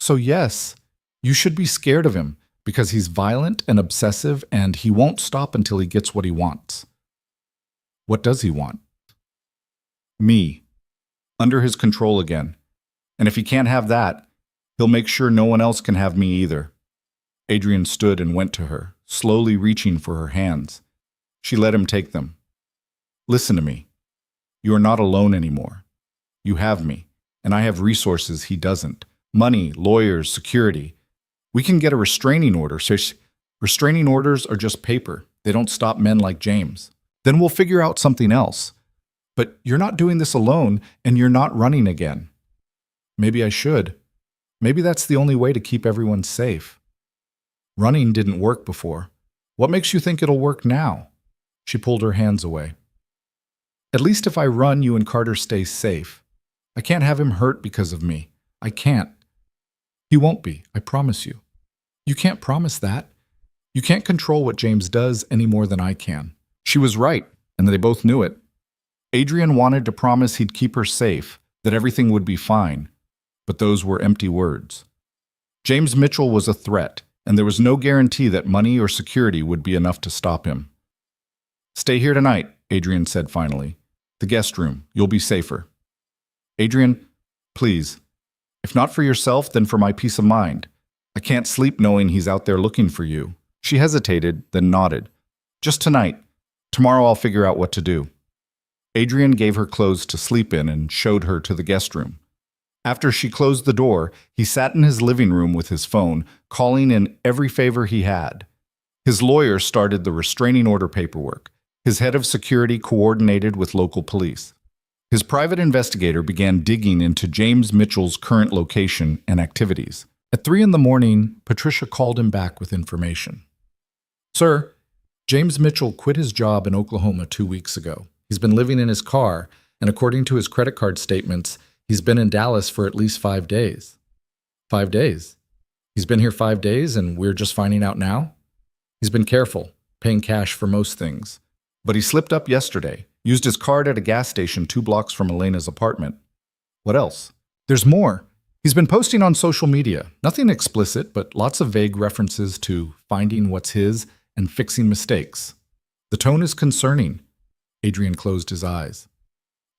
So yes, you should be scared of him, because he's violent and obsessive, and he won't stop until he gets what he wants. What does he want? Me. Under his control again. And if he can't have that, he'll make sure no one else can have me either. Adrian stood and went to her, slowly reaching for her hands. She let him take them. Listen to me. You are not alone anymore. You have me, and I have resources he doesn't. Money, lawyers, security. We can get a restraining order. Restraining orders are just paper. They don't stop men like James. Then we'll figure out something else. But you're not doing this alone, and you're not running again. Maybe I should. Maybe that's the only way to keep everyone safe. Running didn't work before. What makes you think it'll work now? She pulled her hands away. At least if I run, you and Carter stay safe. I can't have him hurt because of me. I can't. He won't be, I promise you. You can't promise that. You can't control what James does any more than I can. She was right, and they both knew it. Adrian wanted to promise he'd keep her safe, that everything would be fine. But those were empty words. James Mitchell was a threat, and there was no guarantee that money or security would be enough to stop him. Stay here tonight, Adrian said finally. The guest room. You'll be safer. Adrian, please. If not for yourself, then for my peace of mind. I can't sleep knowing he's out there looking for you. She hesitated, then nodded. Just tonight. Tomorrow I'll figure out what to do. Adrian gave her clothes to sleep in and showed her to the guest room. After she closed the door, he sat in his living room with his phone, calling in every favor he had. His lawyer started the restraining order paperwork. His head of security coordinated with local police. His private investigator began digging into James Mitchell's current location and activities. At 3 in the morning, Patricia called him back with information. Sir, James Mitchell quit his job in Oklahoma 2 weeks ago. He's been living in his car, and according to his credit card statements, he's been in Dallas for at least 5 days. 5 days? He's been here 5 days and we're just finding out now? He's been careful, paying cash for most things. But he slipped up yesterday, used his card at a gas station 2 blocks from Elena's apartment. What else? There's more. He's been posting on social media, nothing explicit, but lots of vague references to finding what's his and fixing mistakes. The tone is concerning. Adrian closed his eyes.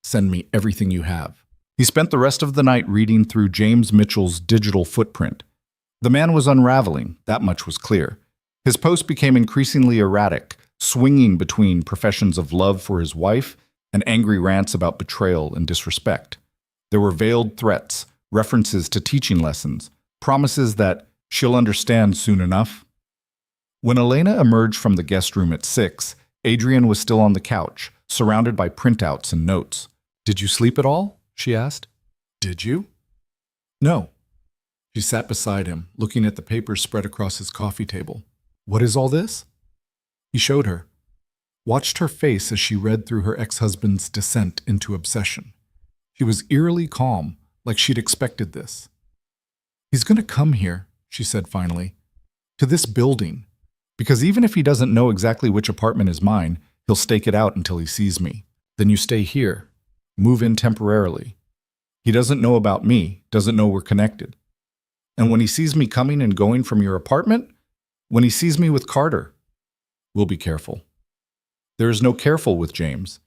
Send me everything you have. He spent the rest of the night reading through James Mitchell's digital footprint. The man was unraveling, that much was clear. His posts became increasingly erratic, swinging between professions of love for his wife and angry rants about betrayal and disrespect. There were veiled threats, references to teaching lessons, promises that she'll understand soon enough. When Elena emerged from the guest room at 6, Adrian was still on the couch, surrounded by printouts and notes. Did you sleep at all? She asked. Did you? No. She sat beside him, looking at the papers spread across his coffee table. What is all this? He showed her, watched her face as she read through her ex-husband's descent into obsession. She was eerily calm, like she'd expected this. He's going to come here, she said finally, to this building, because even if he doesn't know exactly which apartment is mine, he'll stake it out until he sees me. Then you stay here, move in temporarily. He doesn't know about me, doesn't know we're connected. And when he sees me coming and going from your apartment, when he sees me with Carter, we'll be careful. There is no careful with James.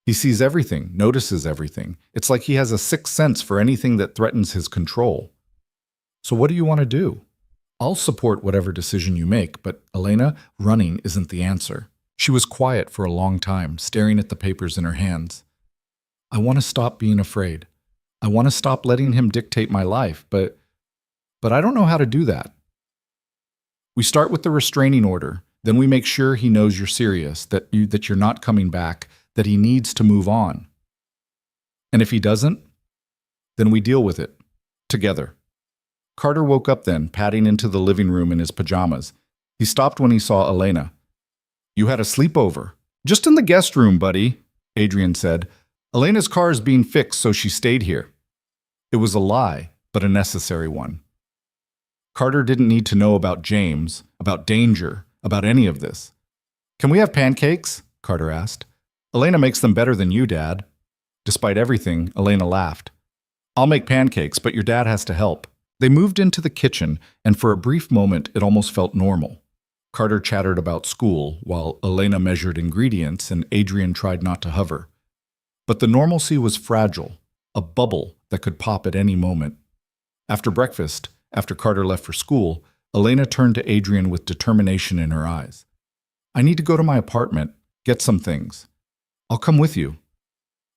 He sees everything, notices everything. It's like he has a sixth sense for anything that threatens his control. So what do you want to do? I'll support whatever decision you make, but Elena, running isn't the answer. She was quiet for a long time, staring at the papers in her hands. I want to stop being afraid. I want to stop letting him dictate my life, but I don't know how to do that. We start with the restraining order. Then we make sure he knows you're serious, that you're not coming back, that he needs to move on. And if he doesn't, then we deal with it, together. Carter woke up then, padding into the living room in his pajamas. He stopped when he saw Elena. You had a sleepover. Just in the guest room, buddy, Adrian said. Elena's car is being fixed, so she stayed here. It was a lie, but a necessary one. Carter didn't need to know about James, about danger, about any of this. Can we have pancakes? Carter asked. Elena makes them better than you, Dad. Despite everything, Elena laughed. I'll make pancakes, but your dad has to help. They moved into the kitchen, and for a brief moment it almost felt normal. Carter chattered about school, while Elena measured ingredients and Adrian tried not to hover. But the normalcy was fragile, a bubble that could pop at any moment. After breakfast, after Carter left for school, Elena turned to Adrian with determination in her eyes. I need to go to my apartment, get some things. I'll come with you.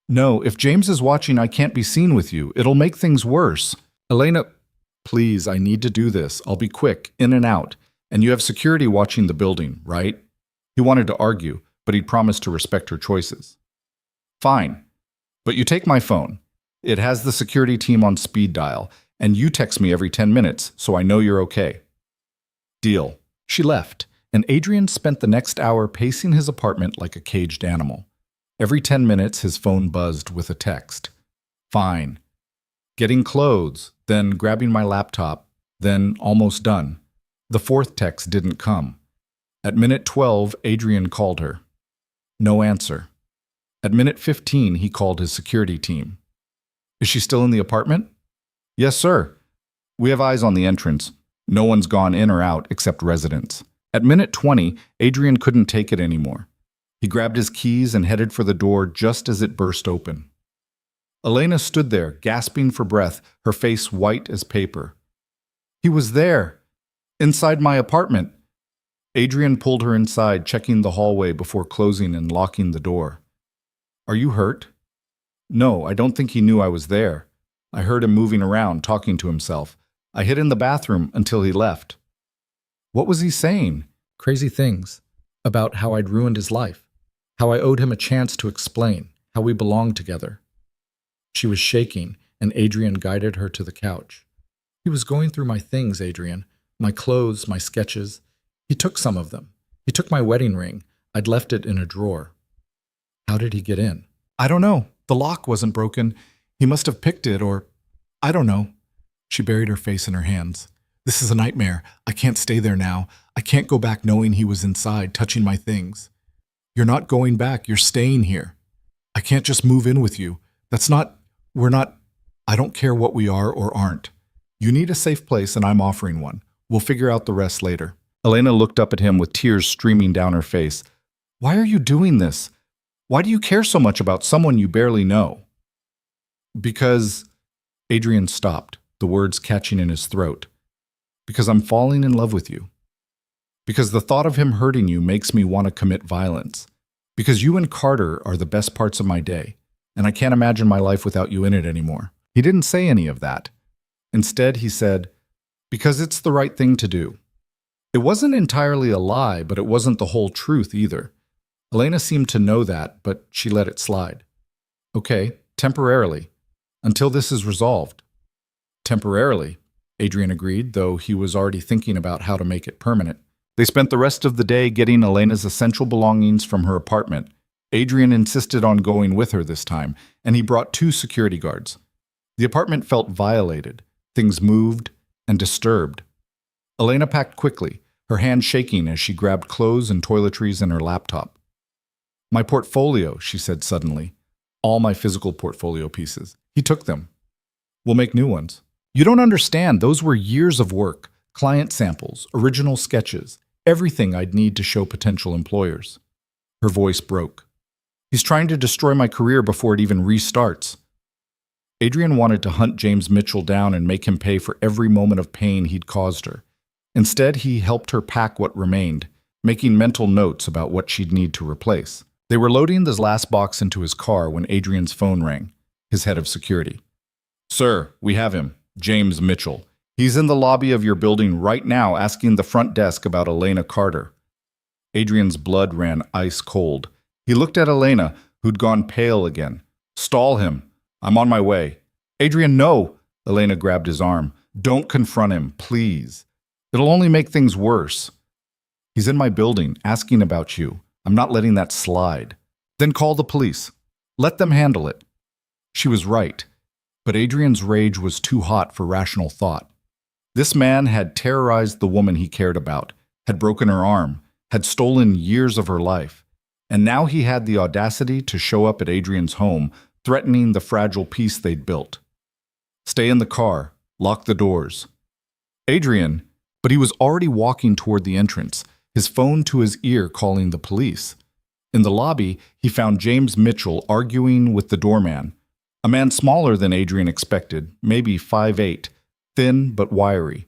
No, if James is watching, I can't be seen with you. It'll make things worse. Elena, please, I need to do this. I'll be quick, in and out. And you have security watching the building, right? He wanted to argue, but he'd promised to respect her choices. Fine, but you take my phone. It has the security team on speed dial, and you text me every 10 minutes, so I know you're okay. Deal. She left, and Adrian spent the next hour pacing his apartment like a caged animal. Every 10 minutes, his phone buzzed with a text. Fine. Getting clothes, then grabbing my laptop, then almost done. The fourth text didn't come. At minute 12, Adrian called her. No answer. At minute 15, he called his security team. Is she still in the apartment? Yes, sir. We have eyes on the entrance. No one's gone in or out except residents. At minute 20, Adrian couldn't take it anymore. He grabbed his keys and headed for the door just as it burst open. Elena stood there, gasping for breath, her face white as paper. He was there, inside my apartment. Adrian pulled her inside, checking the hallway before closing and locking the door. Are you hurt? No, I don't think he knew I was there. I heard him moving around, talking to himself. I hid in the bathroom until he left. What was he saying? Crazy things. About how I'd ruined his life. How I owed him a chance to explain. How we belonged together. She was shaking, and Adrian guided her to the couch. He was going through my things, Adrian. My clothes, my sketches. He took some of them. He took my wedding ring. I'd left it in a drawer. How did he get in? I don't know. The lock wasn't broken. He must have picked it, or I don't know. She buried her face in her hands. This is a nightmare. I can't stay there now. I can't go back knowing he was inside, touching my things. You're not going back. You're staying here. I can't just move in with you. We're not, I don't care what we are or aren't. You need a safe place and I'm offering one. We'll figure out the rest later. Elena looked up at him with tears streaming down her face. Why are you doing this? Why do you care so much about someone you barely know? Because, Adrian stopped, the words catching in his throat. Because I'm falling in love with you. Because the thought of him hurting you makes me want to commit violence. Because you and Carter are the best parts of my day, and I can't imagine my life without you in it anymore. He didn't say any of that. Instead, he said, because it's the right thing to do. It wasn't entirely a lie, but it wasn't the whole truth either. Elena seemed to know that, but she let it slide. Okay, temporarily, until this is resolved. Temporarily, Adrian agreed, though he was already thinking about how to make it permanent. They spent the rest of the day getting Elena's essential belongings from her apartment. Adrian insisted on going with her this time, and he brought 2 security guards. The apartment felt violated. Things moved and disturbed. Elena packed quickly, her hand shaking as she grabbed clothes and toiletries and her laptop. My portfolio, she said suddenly. All my physical portfolio pieces. He took them. We'll make new ones. You don't understand. Those were years of work, client samples, original sketches, everything I'd need to show potential employers. Her voice broke. He's trying to destroy my career before it even restarts. Adrian wanted to hunt James Mitchell down and make him pay for every moment of pain he'd caused her. Instead, he helped her pack what remained, making mental notes about what she'd need to replace. They were loading this last box into his car when Adrian's phone rang, his head of security. Sir, we have him, James Mitchell. He's in the lobby of your building right now asking the front desk about Elena Carter. Adrian's blood ran ice cold. He looked at Elena, who'd gone pale again. Stall him. I'm on my way. Adrian, no! Elena grabbed his arm. Don't confront him, please. It'll only make things worse. He's in my building, asking about you. I'm not letting that slide. Then call the police. Let them handle it. She was right, but Adrian's rage was too hot for rational thought. This man had terrorized the woman he cared about, had broken her arm, had stolen years of her life, and now he had the audacity to show up at Adrian's home, threatening the fragile peace they'd built. Stay in the car. Lock the doors. Adrian, but he was already walking toward the entrance, his phone to his ear calling the police. In the lobby, he found James Mitchell arguing with the doorman, a man smaller than Adrian expected, maybe 5'8", thin but wiry.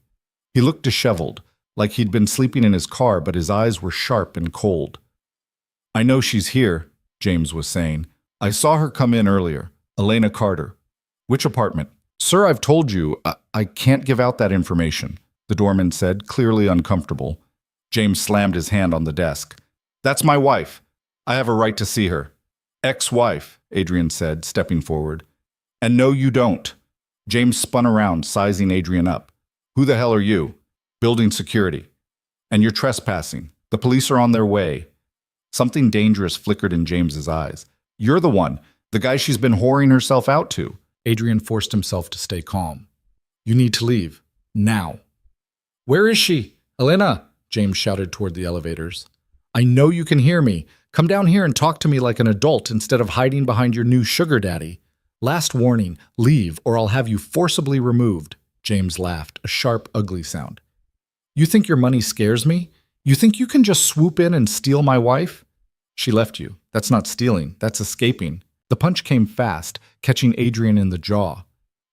He looked disheveled, like he'd been sleeping in his car, but his eyes were sharp and cold. I know she's here, James was saying. I saw her come in earlier. Elena Carter. Which apartment? Sir, I've told you, I can't give out that information, the doorman said, clearly uncomfortable. James slammed his hand on the desk. That's my wife. I have a right to see her. Ex-wife, Adrian said, stepping forward. And no, you don't. James spun around, sizing Adrian up. Who the hell are you? Building security. And you're trespassing. The police are on their way. Something dangerous flickered in James's eyes. You're the one, the guy she's been whoring herself out to. Adrian forced himself to stay calm. You need to leave. Now. Where is she? Elena, James shouted toward the elevators. I know you can hear me. Come down here and talk to me like an adult instead of hiding behind your new sugar daddy. Last warning, leave or I'll have you forcibly removed. James laughed, a sharp, ugly sound. You think your money scares me? You think you can just swoop in and steal my wife? She left you. That's not stealing. That's escaping. The punch came fast, catching Adrian in the jaw.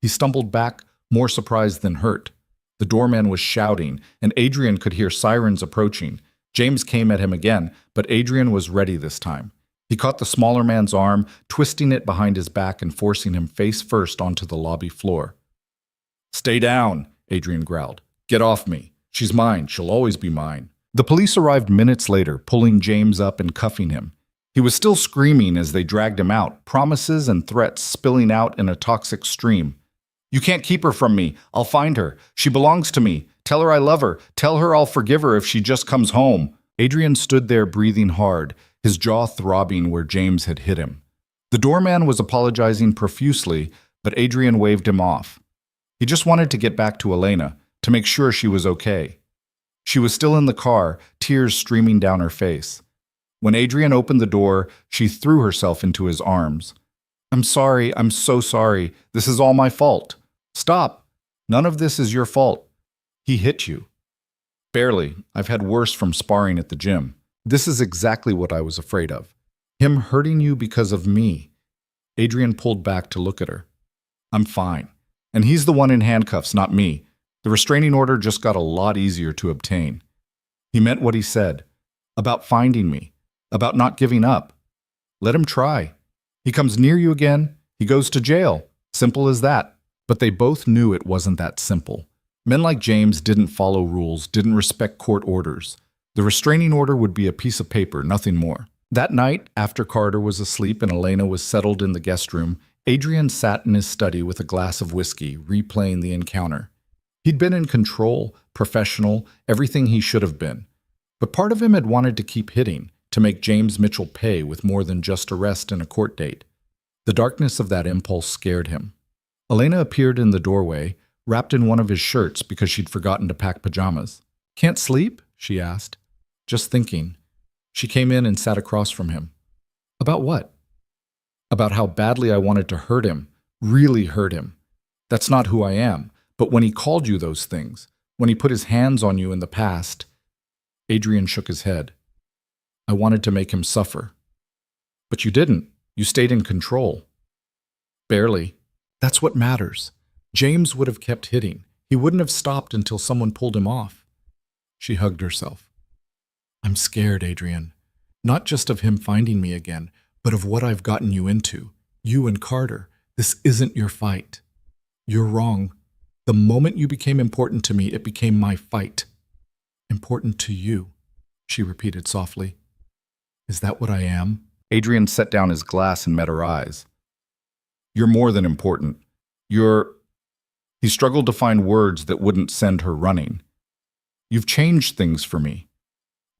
He stumbled back, more surprised than hurt. The doorman was shouting, and Adrian could hear sirens approaching. James came at him again, but Adrian was ready this time. He caught the smaller man's arm, twisting it behind his back and forcing him face first onto the lobby floor. Stay down, Adrian growled. Get off me. She's mine. She'll always be mine. The police arrived minutes later, pulling James up and cuffing him. He was still screaming as they dragged him out, promises and threats spilling out in a toxic stream. You can't keep her from me. I'll find her. She belongs to me. Tell her I love her. Tell her I'll forgive her if she just comes home. Adrian stood there breathing hard, his jaw throbbing where James had hit him. The doorman was apologizing profusely, but Adrian waved him off. He just wanted to get back to Elena, to make sure she was okay. She was still in the car, tears streaming down her face. When Adrian opened the door, she threw herself into his arms. I'm sorry, I'm so sorry. This is all my fault. Stop. None of this is your fault. He hit you. Barely. I've had worse from sparring at the gym. This is exactly what I was afraid of. Him hurting you because of me. Adrian pulled back to look at her. I'm fine. And he's the one in handcuffs, not me. The restraining order just got a lot easier to obtain. He meant what he said. About finding me. About not giving up. Let him try. He comes near you again, he goes to jail. Simple as that. But they both knew it wasn't that simple. Men like James didn't follow rules, didn't respect court orders. The restraining order would be a piece of paper, nothing more. That night, after Carter was asleep and Elena was settled in the guest room, Adrian sat in his study with a glass of whiskey, replaying the encounter. He'd been in control, professional, everything he should have been. But part of him had wanted to keep hitting, to make James Mitchell pay with more than just arrest and a court date. The darkness of that impulse scared him. Elena appeared in the doorway, wrapped in one of his shirts because she'd forgotten to pack pajamas. Can't sleep? She asked. Just thinking. She came in and sat across from him. About what? About how badly I wanted to hurt him, really hurt him. That's not who I am. But when he called you those things, when he put his hands on you in the past, Adrian shook his head. I wanted to make him suffer. But you didn't. You stayed in control. Barely. That's what matters. James would have kept hitting. He wouldn't have stopped until someone pulled him off. She hugged herself. I'm scared, Adrian. Not just of him finding me again, but of what I've gotten you into. You and Carter. This isn't your fight. You're wrong. The moment you became important to me, it became my fight. Important to you, she repeated softly. Is that what I am? Adrian set down his glass and met her eyes. You're more than important. He struggled to find words that wouldn't send her running. You've changed things for me.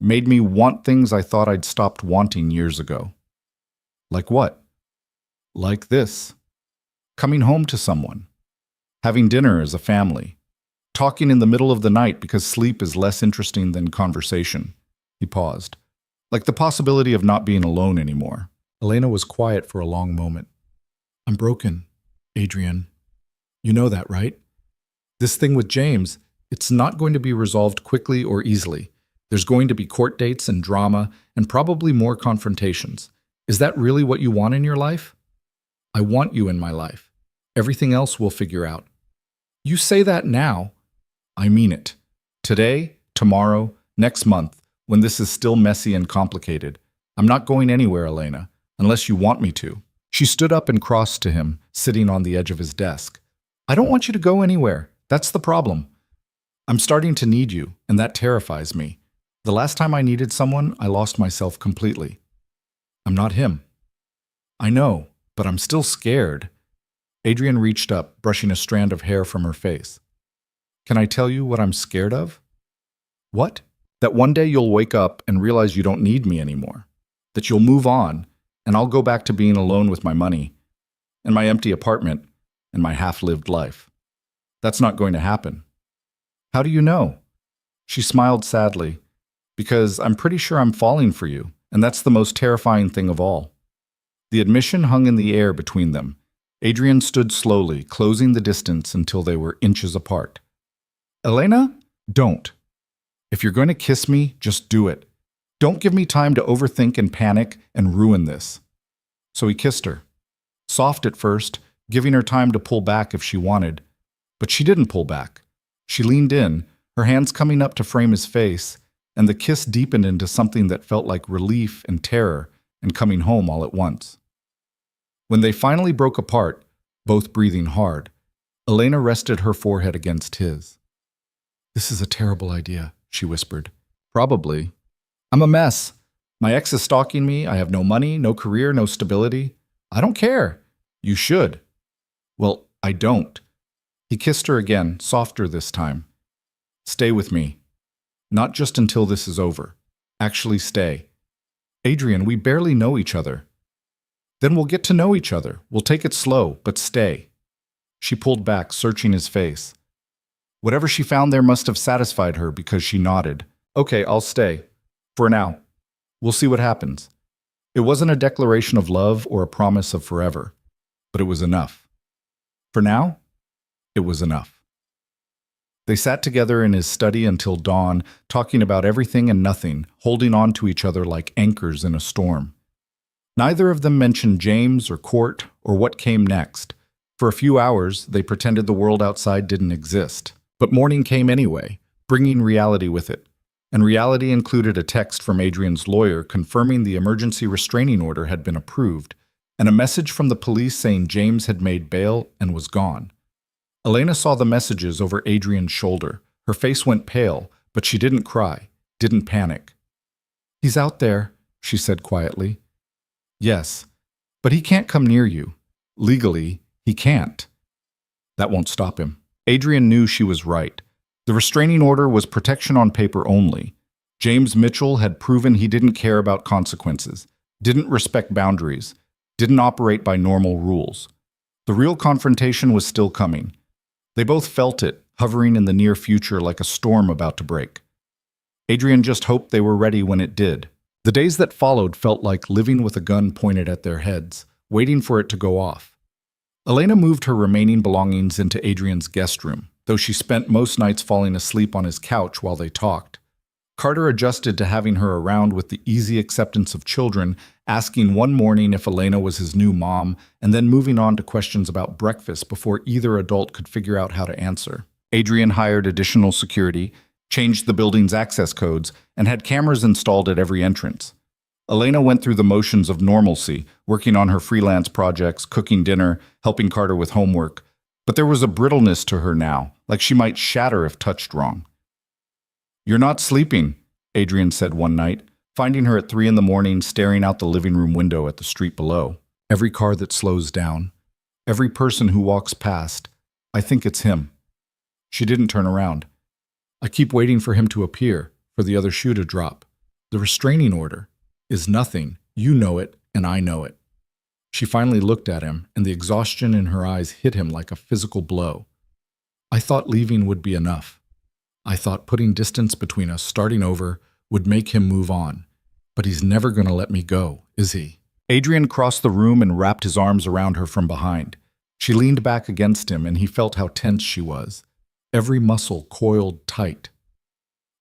Made me want things I thought I'd stopped wanting years ago. Like what? Like this. Coming home to someone. Having dinner as a family. Talking in the middle of the night because sleep is less interesting than conversation. He paused. Like the possibility of not being alone anymore. Elena was quiet for a long moment. I'm broken, Adrian. You know that, right? This thing with James, it's not going to be resolved quickly or easily. There's going to be court dates and drama and probably more confrontations. Is that really what you want in your life? I want you in my life. Everything else we'll figure out. You say that now. I mean it. Today, tomorrow, next month, when this is still messy and complicated. I'm not going anywhere, Elena, unless you want me to. She stood up and crossed to him, sitting on the edge of his desk. I don't want you to go anywhere. That's the problem. I'm starting to need you, and that terrifies me. The last time I needed someone, I lost myself completely. I'm not him. I know, but I'm still scared. Adrian reached up, brushing a strand of hair from her face. Can I tell you what I'm scared of? What? That one day you'll wake up and realize you don't need me anymore. That you'll move on, and I'll go back to being alone with my money, and my empty apartment, and my half-lived life. That's not going to happen. How do you know? She smiled sadly. Because I'm pretty sure I'm falling for you, and that's the most terrifying thing of all. The admission hung in the air between them. Adrian stood slowly, closing the distance until they were inches apart. Elena, don't. If you're going to kiss me, just do it. Don't give me time to overthink and panic and ruin this. So he kissed her. Soft at first, giving her time to pull back if she wanted. But she didn't pull back. She leaned in, her hands coming up to frame his face, and the kiss deepened into something that felt like relief and terror and coming home all at once. When they finally broke apart, both breathing hard, Elena rested her forehead against his. This is a terrible idea, she whispered. Probably. I'm a mess. My ex is stalking me. I have no money, no career, no stability. I don't care. You should. Well, I don't. He kissed her again, softer this time. Stay with me. Not just until this is over. Actually stay. Adrian, we barely know each other. Then we'll get to know each other. We'll take it slow, but stay. She pulled back, searching his face. Whatever she found there must have satisfied her because she nodded. Okay, I'll stay. For now. We'll see what happens. It wasn't a declaration of love or a promise of forever, but it was enough. For now, it was enough. They sat together in his study until dawn, talking about everything and nothing, holding on to each other like anchors in a storm. Neither of them mentioned James or court or what came next. For a few hours, they pretended the world outside didn't exist. But morning came anyway, bringing reality with it. And reality included a text from Adrian's lawyer confirming the emergency restraining order had been approved, and a message from the police saying James had made bail and was gone. Elena saw the messages over Adrian's shoulder. Her face went pale, but she didn't cry, didn't panic. He's out there, she said quietly. Yes, but he can't come near you. Legally, he can't. That won't stop him. Adrian knew she was right. The restraining order was protection on paper only. James Mitchell had proven he didn't care about consequences, didn't respect boundaries, didn't operate by normal rules. The real confrontation was still coming. They both felt it, hovering in the near future like a storm about to break. Adrian just hoped they were ready when it did. The days that followed felt like living with a gun pointed at their heads, waiting for it to go off. Elena moved her remaining belongings into Adrian's guest room, though she spent most nights falling asleep on his couch while they talked. Carter adjusted to having her around with the easy acceptance of children, asking one morning if Elena was his new mom, and then moving on to questions about breakfast before either adult could figure out how to answer. Adrian hired additional security, changed the building's access codes, and had cameras installed at every entrance. Elena went through the motions of normalcy, working on her freelance projects, cooking dinner, helping Carter with homework. But there was a brittleness to her now, like she might shatter if touched wrong. You're not sleeping, Adrian said one night, finding her at 3 a.m, staring out the living room window at the street below. Every car that slows down, every person who walks past, I think it's him. She didn't turn around. I keep waiting for him to appear, for the other shoe to drop. The restraining order is nothing. You know it, and I know it. She finally looked at him, and the exhaustion in her eyes hit him like a physical blow. I thought leaving would be enough. I thought putting distance between us, starting over, would make him move on. But he's never going to let me go, is he? Adrian crossed the room and wrapped his arms around her from behind. She leaned back against him, and he felt how tense she was. Every muscle coiled tight.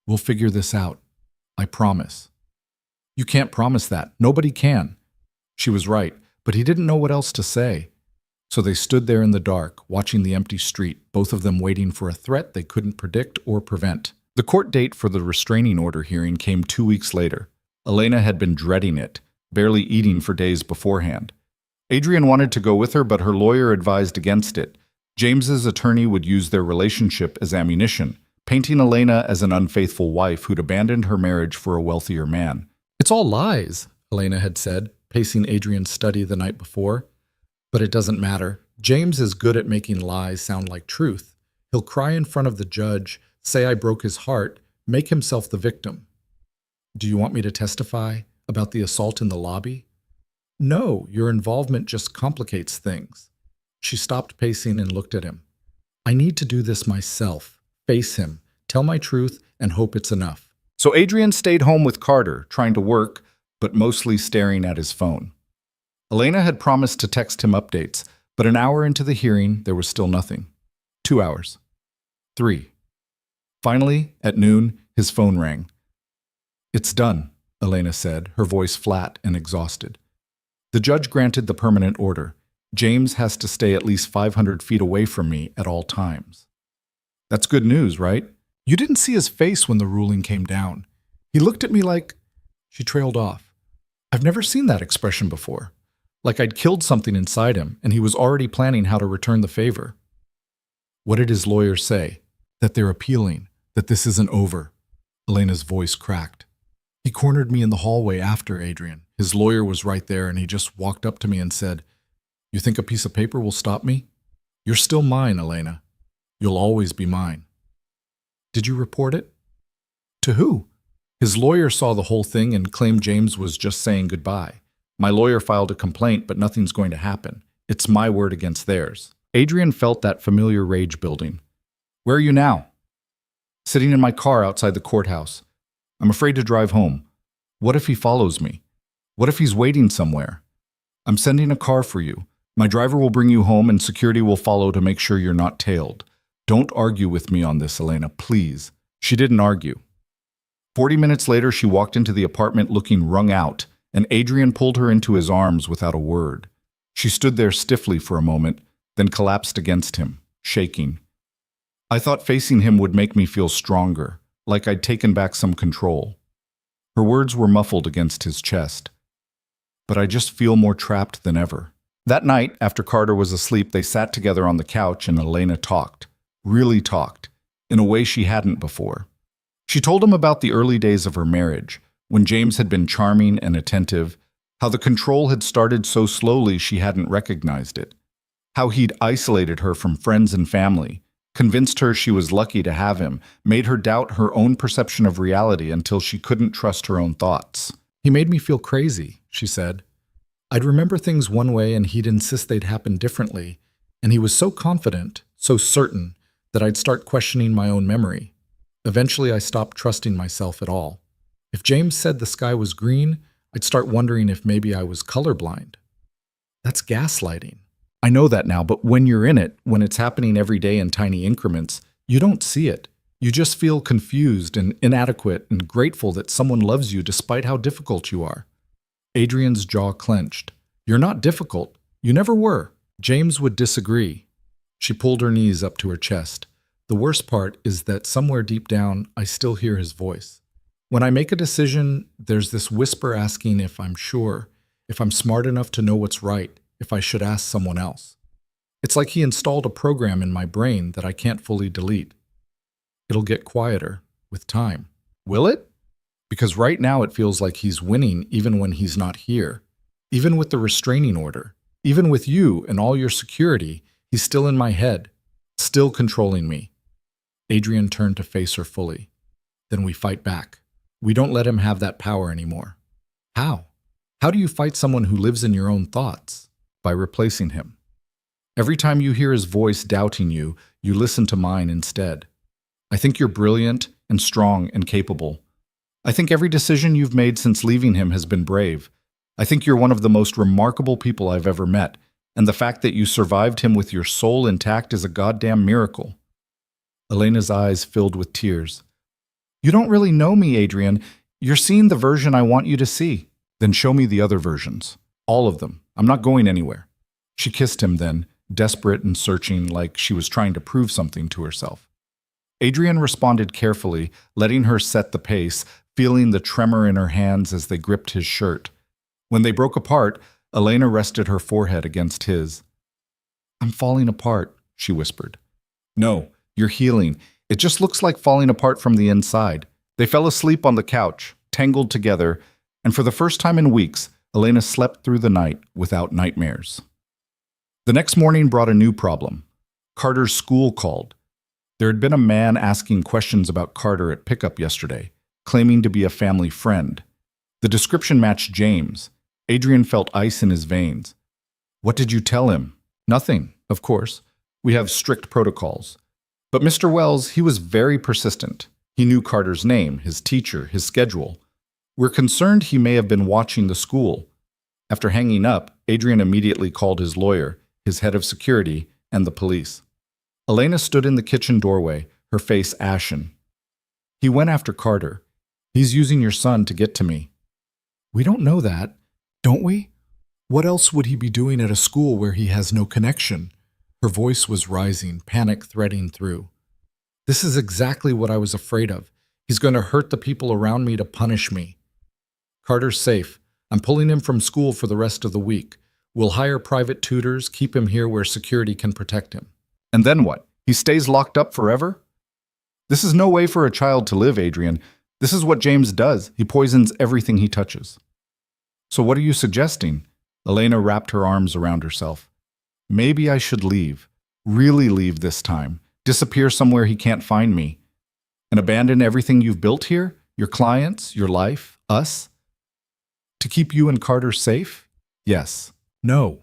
We'll figure this out. I promise. You can't promise that. Nobody can. She was right, but he didn't know what else to say. So they stood there in the dark, watching the empty street, both of them waiting for a threat they couldn't predict or prevent. The court date for the restraining order hearing came 2 weeks later. Elena had been dreading it, barely eating for days beforehand. Adrian wanted to go with her, but her lawyer advised against it. James's attorney would use their relationship as ammunition, painting Elena as an unfaithful wife who'd abandoned her marriage for a wealthier man. It's all lies, Elena had said, pacing Adrian's study the night before. But it doesn't matter. James is good at making lies sound like truth. He'll cry in front of the judge, say I broke his heart, make himself the victim. Do you want me to testify about the assault in the lobby? No, your involvement just complicates things. She stopped pacing and looked at him. I need to do this myself, face him, tell my truth, and hope it's enough. So Adrian stayed home with Carter, trying to work, but mostly staring at his phone. Elena had promised to text him updates, but an hour into the hearing, there was still nothing. 2 hours. 3. Finally, at noon, his phone rang. It's done, Elena said, her voice flat and exhausted. The judge granted the permanent order. James has to stay at least 500 feet away from me at all times. That's good news, right? You didn't see his face when the ruling came down. He looked at me like... She trailed off. I've never seen that expression before. Like I'd killed something inside him, and he was already planning how to return the favor. What did his lawyer say? That they're appealing, that this isn't over. Elena's voice cracked. He cornered me in the hallway after Adrian. His lawyer was right there, and he just walked up to me and said, You think a piece of paper will stop me? You're still mine, Elena. You'll always be mine. Did you report it? To who? His lawyer saw the whole thing and claimed James was just saying goodbye. My lawyer filed a complaint, but nothing's going to happen. It's my word against theirs. Adrian felt that familiar rage building. Where are you now? Sitting in my car outside the courthouse. I'm afraid to drive home. What if he follows me? What if he's waiting somewhere? I'm sending a car for you. My driver will bring you home and security will follow to make sure you're not tailed. Don't argue with me on this, Elena, please. She didn't argue. 40 minutes later, she walked into the apartment looking wrung out, and Adrian pulled her into his arms without a word. She stood there stiffly for a moment, then collapsed against him, shaking. I thought facing him would make me feel stronger, like I'd taken back some control. Her words were muffled against his chest. But I just feel more trapped than ever. That night, after Carter was asleep, they sat together on the couch and Elena talked, really talked, in a way she hadn't before. She told him about the early days of her marriage, when James had been charming and attentive, how the control had started so slowly she hadn't recognized it, how he'd isolated her from friends and family, convinced her she was lucky to have him, made her doubt her own perception of reality until she couldn't trust her own thoughts. He made me feel crazy, she said. I'd remember things one way and he'd insist they'd happen differently, and he was so confident, so certain, that I'd start questioning my own memory. Eventually, I stopped trusting myself at all. If James said the sky was green, I'd start wondering if maybe I was colorblind. That's gaslighting. I know that now, but when you're in it, when it's happening every day in tiny increments, you don't see it. You just feel confused and inadequate and grateful that someone loves you despite how difficult you are. Adrian's jaw clenched. You're not difficult. You never were. James would disagree. She pulled her knees up to her chest. The worst part is that somewhere deep down, I still hear his voice. When I make a decision, there's this whisper asking if I'm sure, if I'm smart enough to know what's right, if I should ask someone else. It's like he installed a program in my brain that I can't fully delete. It'll get quieter with time. Will it? Because right now it feels like he's winning even when he's not here. Even with the restraining order. Even with you and all your security, he's still in my head, still controlling me. Adrian turned to face her fully. Then we fight back. We don't let him have that power anymore. How? How do you fight someone who lives in your own thoughts? By replacing him. Every time you hear his voice doubting you, you listen to mine instead. I think you're brilliant and strong and capable. I think every decision you've made since leaving him has been brave. I think you're one of the most remarkable people I've ever met, and the fact that you survived him with your soul intact is a goddamn miracle. Elena's eyes filled with tears. You don't really know me, Adrian. You're seeing the version I want you to see. Then show me the other versions. All of them. I'm not going anywhere. She kissed him then, desperate and searching, like she was trying to prove something to herself. Adrian responded carefully, letting her set the pace, feeling the tremor in her hands as they gripped his shirt. When they broke apart, Elena rested her forehead against his. I'm falling apart, she whispered. No, you're healing. It just looks like falling apart from the inside. They fell asleep on the couch, tangled together, and for the first time in weeks, Elena slept through the night without nightmares. The next morning brought a new problem. Carter's school called. There had been a man asking questions about Carter at pickup yesterday, claiming to be a family friend. The description matched James. Adrian felt ice in his veins. What did you tell him? Nothing, of course. We have strict protocols. But Mr. Wells, he was very persistent. He knew Carter's name, his teacher, his schedule. We're concerned he may have been watching the school. After hanging up, Adrian immediately called his lawyer, his head of security, and the police. Elena stood in the kitchen doorway, her face ashen. He went after Carter. He's using your son to get to me. We don't know that, don't we? What else would he be doing at a school where he has no connection? Her voice was rising, panic threading through. This is exactly what I was afraid of. He's going to hurt the people around me to punish me. Carter's safe. I'm pulling him from school for the rest of the week. We'll hire private tutors, keep him here where security can protect him. And then what? He stays locked up forever? This is no way for a child to live, Adrian. This is what James does. He poisons everything he touches. So what are you suggesting? Elena wrapped her arms around herself. Maybe I should leave. Really leave this time. Disappear somewhere he can't find me. And abandon everything you've built here? Your clients, your life, us? To keep you and Carter safe? Yes. No.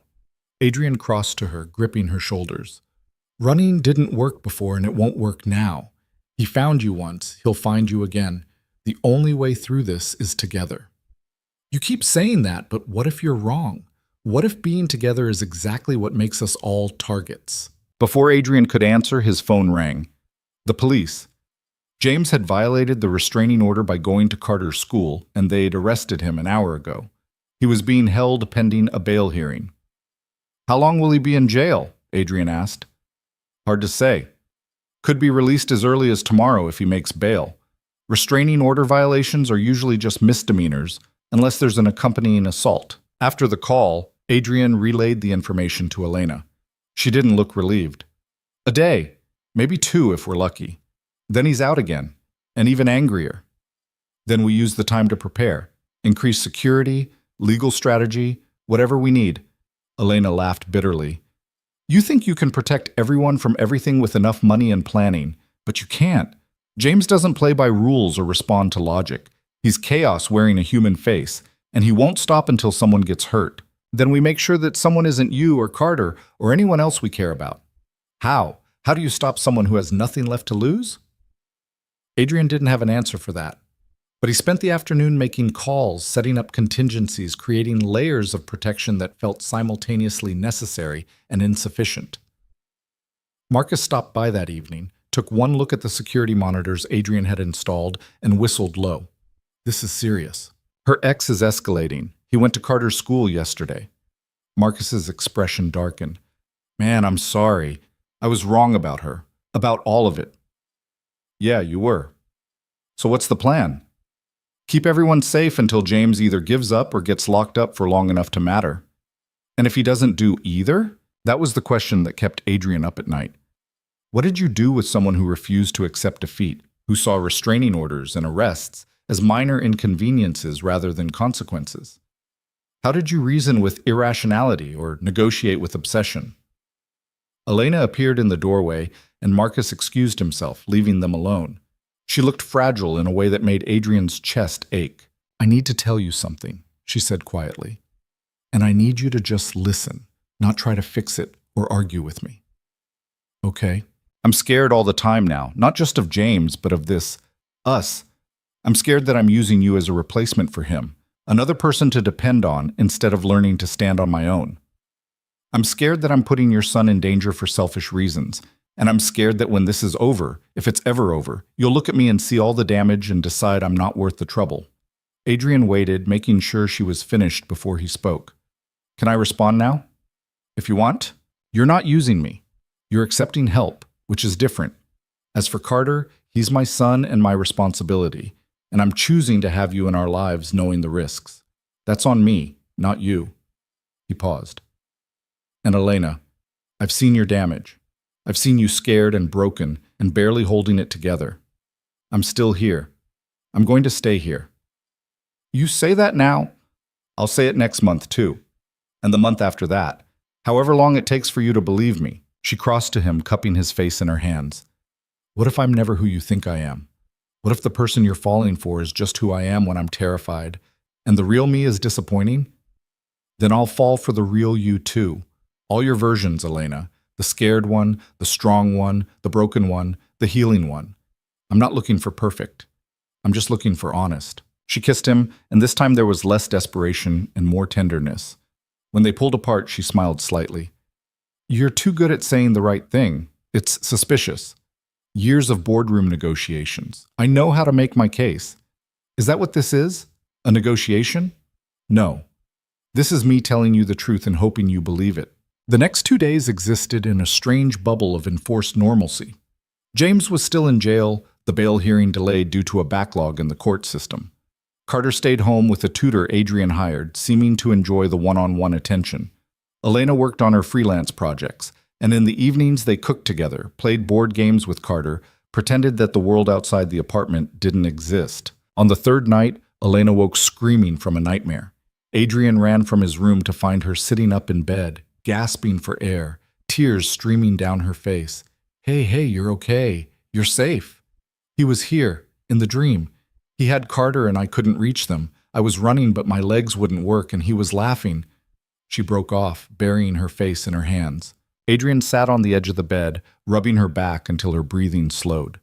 Adrian crossed to her, gripping her shoulders. Running didn't work before and it won't work now. He found you once, he'll find you again. The only way through this is together. You keep saying that, but what if you're wrong? What if being together is exactly what makes us all targets? Before Adrian could answer, his phone rang. The police. James had violated the restraining order by going to Carter's school, and they'd arrested him an hour ago. He was being held pending a bail hearing. How long will he be in jail? Adrian asked. Hard to say. Could be released as early as tomorrow if he makes bail. Restraining order violations are usually just misdemeanors, unless there's an accompanying assault. After the call, Adrian relayed the information to Elena. She didn't look relieved. A day, maybe 2 if we're lucky. Then he's out again, and even angrier. Then we use the time to prepare, increase security, legal strategy, whatever we need. Elena laughed bitterly. You think you can protect everyone from everything with enough money and planning, but you can't. James doesn't play by rules or respond to logic. He's chaos wearing a human face, and he won't stop until someone gets hurt. Then we make sure that someone isn't you or Carter or anyone else we care about. How? How do you stop someone who has nothing left to lose? Adrian didn't have an answer for that. But he spent the afternoon making calls, setting up contingencies, creating layers of protection that felt simultaneously necessary and insufficient. Marcus stopped by that evening, took one look at the security monitors Adrian had installed, and whistled low. This is serious. Her ex is escalating. He went to Carter's school yesterday. Marcus's expression darkened. Man, I'm sorry. I was wrong about her. About all of it. Yeah, you were. So what's the plan? Keep everyone safe until James either gives up or gets locked up for long enough to matter. And if he doesn't do either? That was the question that kept Adrian up at night. What did you do with someone who refused to accept defeat, who saw restraining orders and arrests as minor inconveniences rather than consequences? How did you reason with irrationality or negotiate with obsession? Elena appeared in the doorway, and Marcus excused himself, leaving them alone. She looked fragile in a way that made Adrian's chest ache. I need to tell you something, she said quietly. And I need you to just listen, not try to fix it or argue with me. Okay. I'm scared all the time now, not just of James, but of this, us. I'm scared that I'm using you as a replacement for him, another person to depend on instead of learning to stand on my own. I'm scared that I'm putting your son in danger for selfish reasons, and I'm scared that when this is over, if it's ever over, you'll look at me and see all the damage and decide I'm not worth the trouble. Adrian waited, making sure she was finished before he spoke. Can I respond now? If you want. You're not using me. You're accepting help, which is different. As for Carter, he's my son and my responsibility, and I'm choosing to have you in our lives knowing the risks. That's on me, not you. He paused. And Elena, I've seen your damage. I've seen you scared and broken and barely holding it together. I'm still here. I'm going to stay here. You say that now? I'll say it next month too. And the month after that. However long it takes for you to believe me. She crossed to him, cupping his face in her hands. What if I'm never who you think I am? What if the person you're falling for is just who I am when I'm terrified, and the real me is disappointing? Then I'll fall for the real you too. All your versions, Elena. The scared one, the strong one, the broken one, the healing one. I'm not looking for perfect. I'm just looking for honest. She kissed him, and this time there was less desperation and more tenderness. When they pulled apart, she smiled slightly. You're too good at saying the right thing. It's suspicious. Years of boardroom negotiations. I know how to make my case. Is that what this is? A negotiation? No. This is me telling you the truth and hoping you believe it. The next 2 days existed in a strange bubble of enforced normalcy. James was still in jail, the bail hearing delayed due to a backlog in the court system. Carter stayed home with a tutor Adrian hired, seeming to enjoy the one-on-one attention. Elena worked on her freelance projects, and in the evenings they cooked together, played board games with Carter, pretended that the world outside the apartment didn't exist. On the 3rd night, Elena woke screaming from a nightmare. Adrian ran from his room to find her sitting up in bed, gasping for air, tears streaming down her face. Hey, you're okay. You're safe. He was here, in the dream. He had Carter and I couldn't reach them. I was running, but my legs wouldn't work, and he was laughing. She broke off, burying her face in her hands. Adrian sat on the edge of the bed, rubbing her back until her breathing slowed.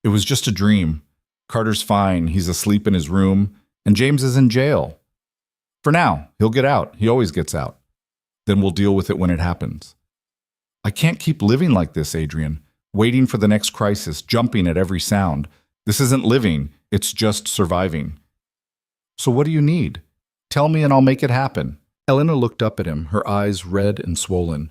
It was just a dream. Carter's fine, he's asleep in his room, and James is in jail. For now, he'll get out. He always gets out. Then we'll deal with it when it happens. I can't keep living like this, Adrian, waiting for the next crisis, jumping at every sound. This isn't living, it's just surviving. So what do you need? Tell me and I'll make it happen. Elena looked up at him, her eyes red and swollen.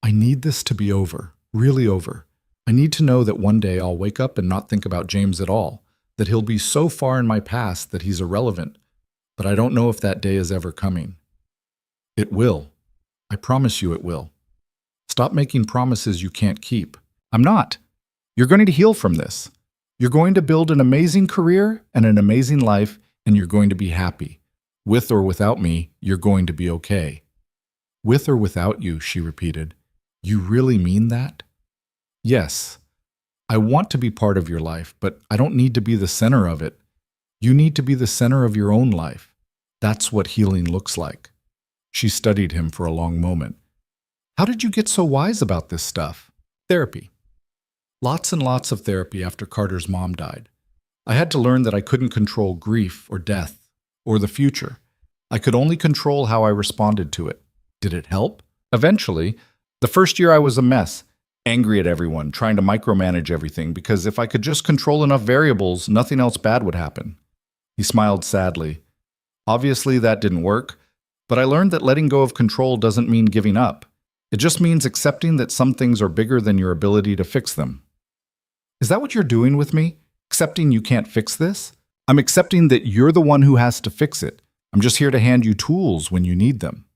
I need this to be over, really over. I need to know that one day I'll wake up and not think about James at all, that he'll be so far in my past that he's irrelevant. But I don't know if that day is ever coming. It will. I promise you it will. Stop making promises you can't keep. I'm not. You're going to heal from this. You're going to build an amazing career and an amazing life, and you're going to be happy. With or without me, you're going to be okay. With or without you, she repeated. You really mean that? Yes. I want to be part of your life, but I don't need to be the center of it. You need to be the center of your own life. That's what healing looks like. She studied him for a long moment. How did you get so wise about this stuff? Therapy. Lots and lots of therapy after Carter's mom died. I had to learn that I couldn't control grief or death or the future. I could only control how I responded to it. Did it help? Eventually. The first year I was a mess, angry at everyone, trying to micromanage everything, because if I could just control enough variables, nothing else bad would happen. He smiled sadly. Obviously that didn't work, but I learned that letting go of control doesn't mean giving up. It just means accepting that some things are bigger than your ability to fix them. Is that what you're doing with me? Accepting you can't fix this? I'm accepting that you're the one who has to fix it. I'm just here to hand you tools when you need them.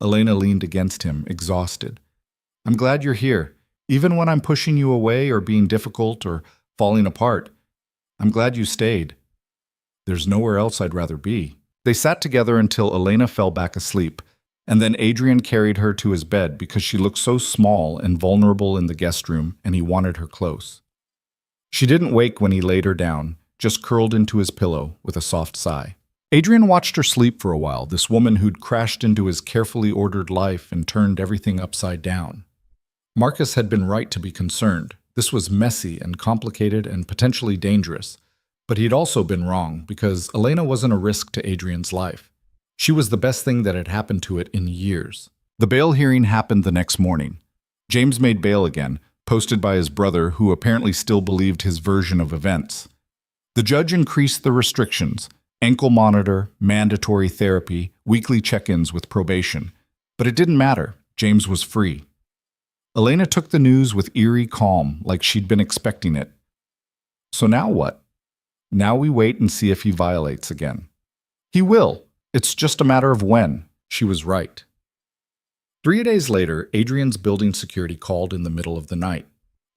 Elena leaned against him, exhausted. I'm glad you're here, even when I'm pushing you away or being difficult or falling apart. I'm glad you stayed. There's nowhere else I'd rather be. They sat together until Elena fell back asleep, and then Adrian carried her to his bed because she looked so small and vulnerable in the guest room, and he wanted her close. She didn't wake when he laid her down, just curled into his pillow with a soft sigh. Adrian watched her sleep for a while, this woman who'd crashed into his carefully ordered life and turned everything upside down. Marcus had been right to be concerned. This was messy and complicated and potentially dangerous. But he'd also been wrong, because Elena wasn't a risk to Adrian's life. She was the best thing that had happened to it in years. The bail hearing happened the next morning. James made bail again, posted by his brother, who apparently still believed his version of events. The judge increased the restrictions: ankle monitor, mandatory therapy, weekly check-ins with probation. But it didn't matter. James was free. Elena took the news with eerie calm, like she'd been expecting it. So now what? Now we wait and see if he violates again. He will. It's just a matter of when. She was right. 3 days later, Adrian's building security called in the middle of the night.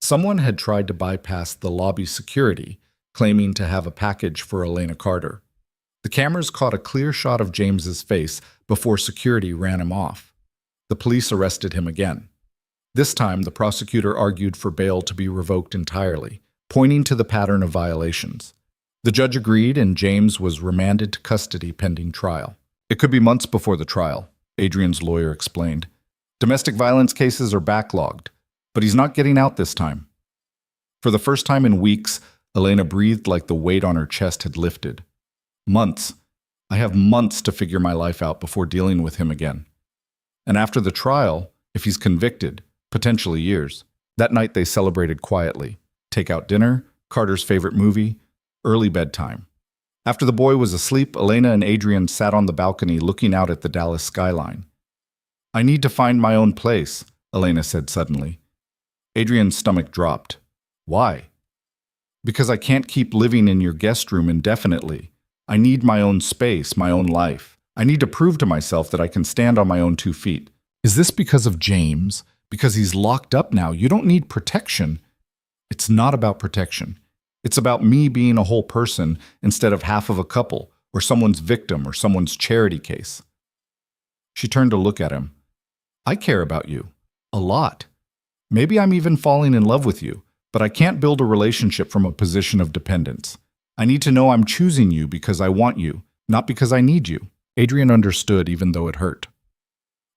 Someone had tried to bypass the lobby security, claiming to have a package for Elena Carter. The cameras caught a clear shot of James's face before security ran him off. The police arrested him again. This time, the prosecutor argued for bail to be revoked entirely, pointing to the pattern of violations. The judge agreed, and James was remanded to custody pending trial. It could be months before the trial, Adrian's lawyer explained. Domestic violence cases are backlogged, but he's not getting out this time. For the first time in weeks, Elena breathed like the weight on her chest had lifted. Months. I have months to figure my life out before dealing with him again. And after the trial, if he's convicted, potentially years. That night they celebrated quietly. Takeout dinner, Carter's favorite movie, early bedtime. After the boy was asleep, Elena and Adrian sat on the balcony looking out at the Dallas skyline. I need to find my own place, Elena said suddenly. Adrian's stomach dropped. Why? Because I can't keep living in your guest room indefinitely. I need my own space, my own life. I need to prove to myself that I can stand on my own 2 feet. Is this because of James? Because he's locked up now? You don't need protection. It's not about protection. It's about me being a whole person instead of half of a couple, or someone's victim, or someone's charity case. She turned to look at him. I care about you. A lot. Maybe I'm even falling in love with you, but I can't build a relationship from a position of dependence. I need to know I'm choosing you because I want you, not because I need you. Adrian understood even though it hurt.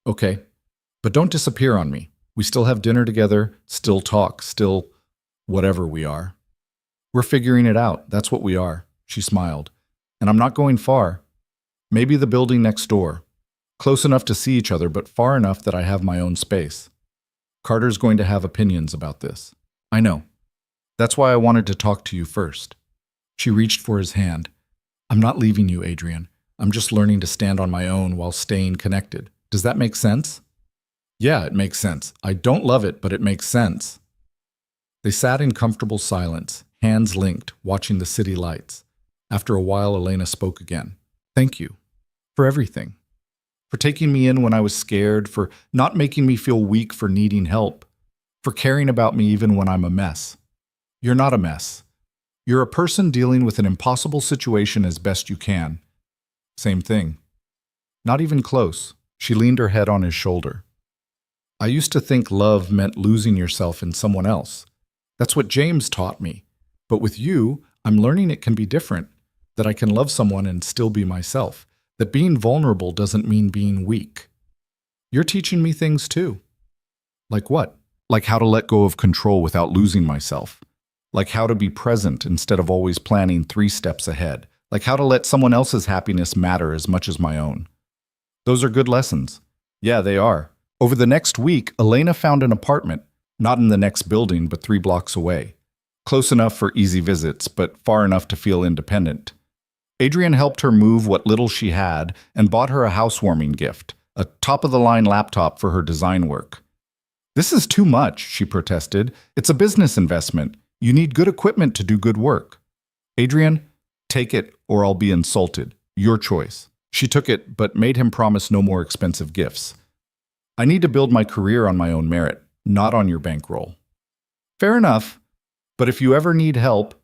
Okay, but don't disappear on me. We still have dinner together, still talk, still whatever we are. We're figuring it out. That's what we are. She smiled. And I'm not going far. Maybe the building next door. Close enough to see each other, but far enough that I have my own space. Carter's going to have opinions about this. I know. That's why I wanted to talk to you first. She reached for his hand. I'm not leaving you, Adrian. I'm just learning to stand on my own while staying connected. Does that make sense? Yeah, it makes sense. I don't love it, but it makes sense. They sat in comfortable silence, hands linked, watching the city lights. After a while, Elena spoke again. Thank you. For everything. For taking me in when I was scared, for not making me feel weak for needing help, for caring about me even when I'm a mess. You're not a mess. You're a person dealing with an impossible situation as best you can. Same thing. Not even close. She leaned her head on his shoulder. I used to think love meant losing yourself in someone else. That's what James taught me. But with you, I'm learning it can be different, that I can love someone and still be myself, that being vulnerable doesn't mean being weak. You're teaching me things too. Like what? Like how to let go of control without losing myself. Like how to be present instead of always planning 3 steps ahead. Like how to let someone else's happiness matter as much as my own. Those are good lessons. Yeah, they are. Over the next week, Elena found an apartment, not in the next building, but 3 blocks away. Close enough for easy visits, but far enough to feel independent. Adrian helped her move what little she had and bought her a housewarming gift, a top-of-the-line laptop for her design work. This is too much, she protested. It's a business investment. You need good equipment to do good work. Adrian, take it or I'll be insulted. Your choice. She took it, but made him promise no more expensive gifts. I need to build my career on my own merit, not on your bankroll. Fair enough, but if you ever need help,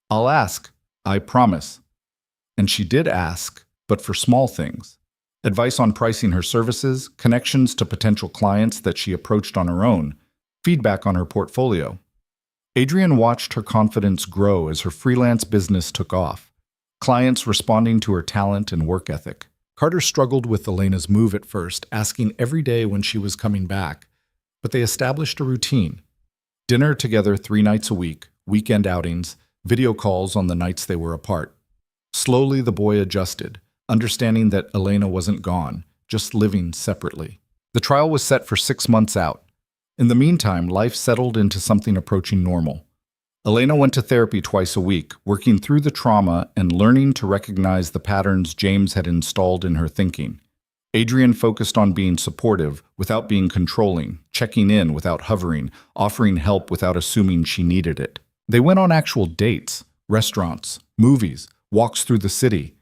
I'll ask. I promise. And she did ask, but for small things. Advice on pricing her services, connections to potential clients that she approached on her own, feedback on her portfolio. Adrian watched her confidence grow as her freelance business took off, clients responding to her talent and work ethic. Carter struggled with Elena's move at first, asking every day when she was coming back, but they established a routine. Dinner together 3 nights a week, weekend outings, video calls on the nights they were apart. Slowly the boy adjusted, understanding that Elena wasn't gone, just living separately. The trial was set for 6 months out. In the meantime, life settled into something approaching normal. Elena went to therapy twice a week, working through the trauma and learning to recognize the patterns James had installed in her thinking. Adrian focused on being supportive without being controlling, checking in without hovering, offering help without assuming she needed it. They went on actual dates, restaurants, movies, walks through the city.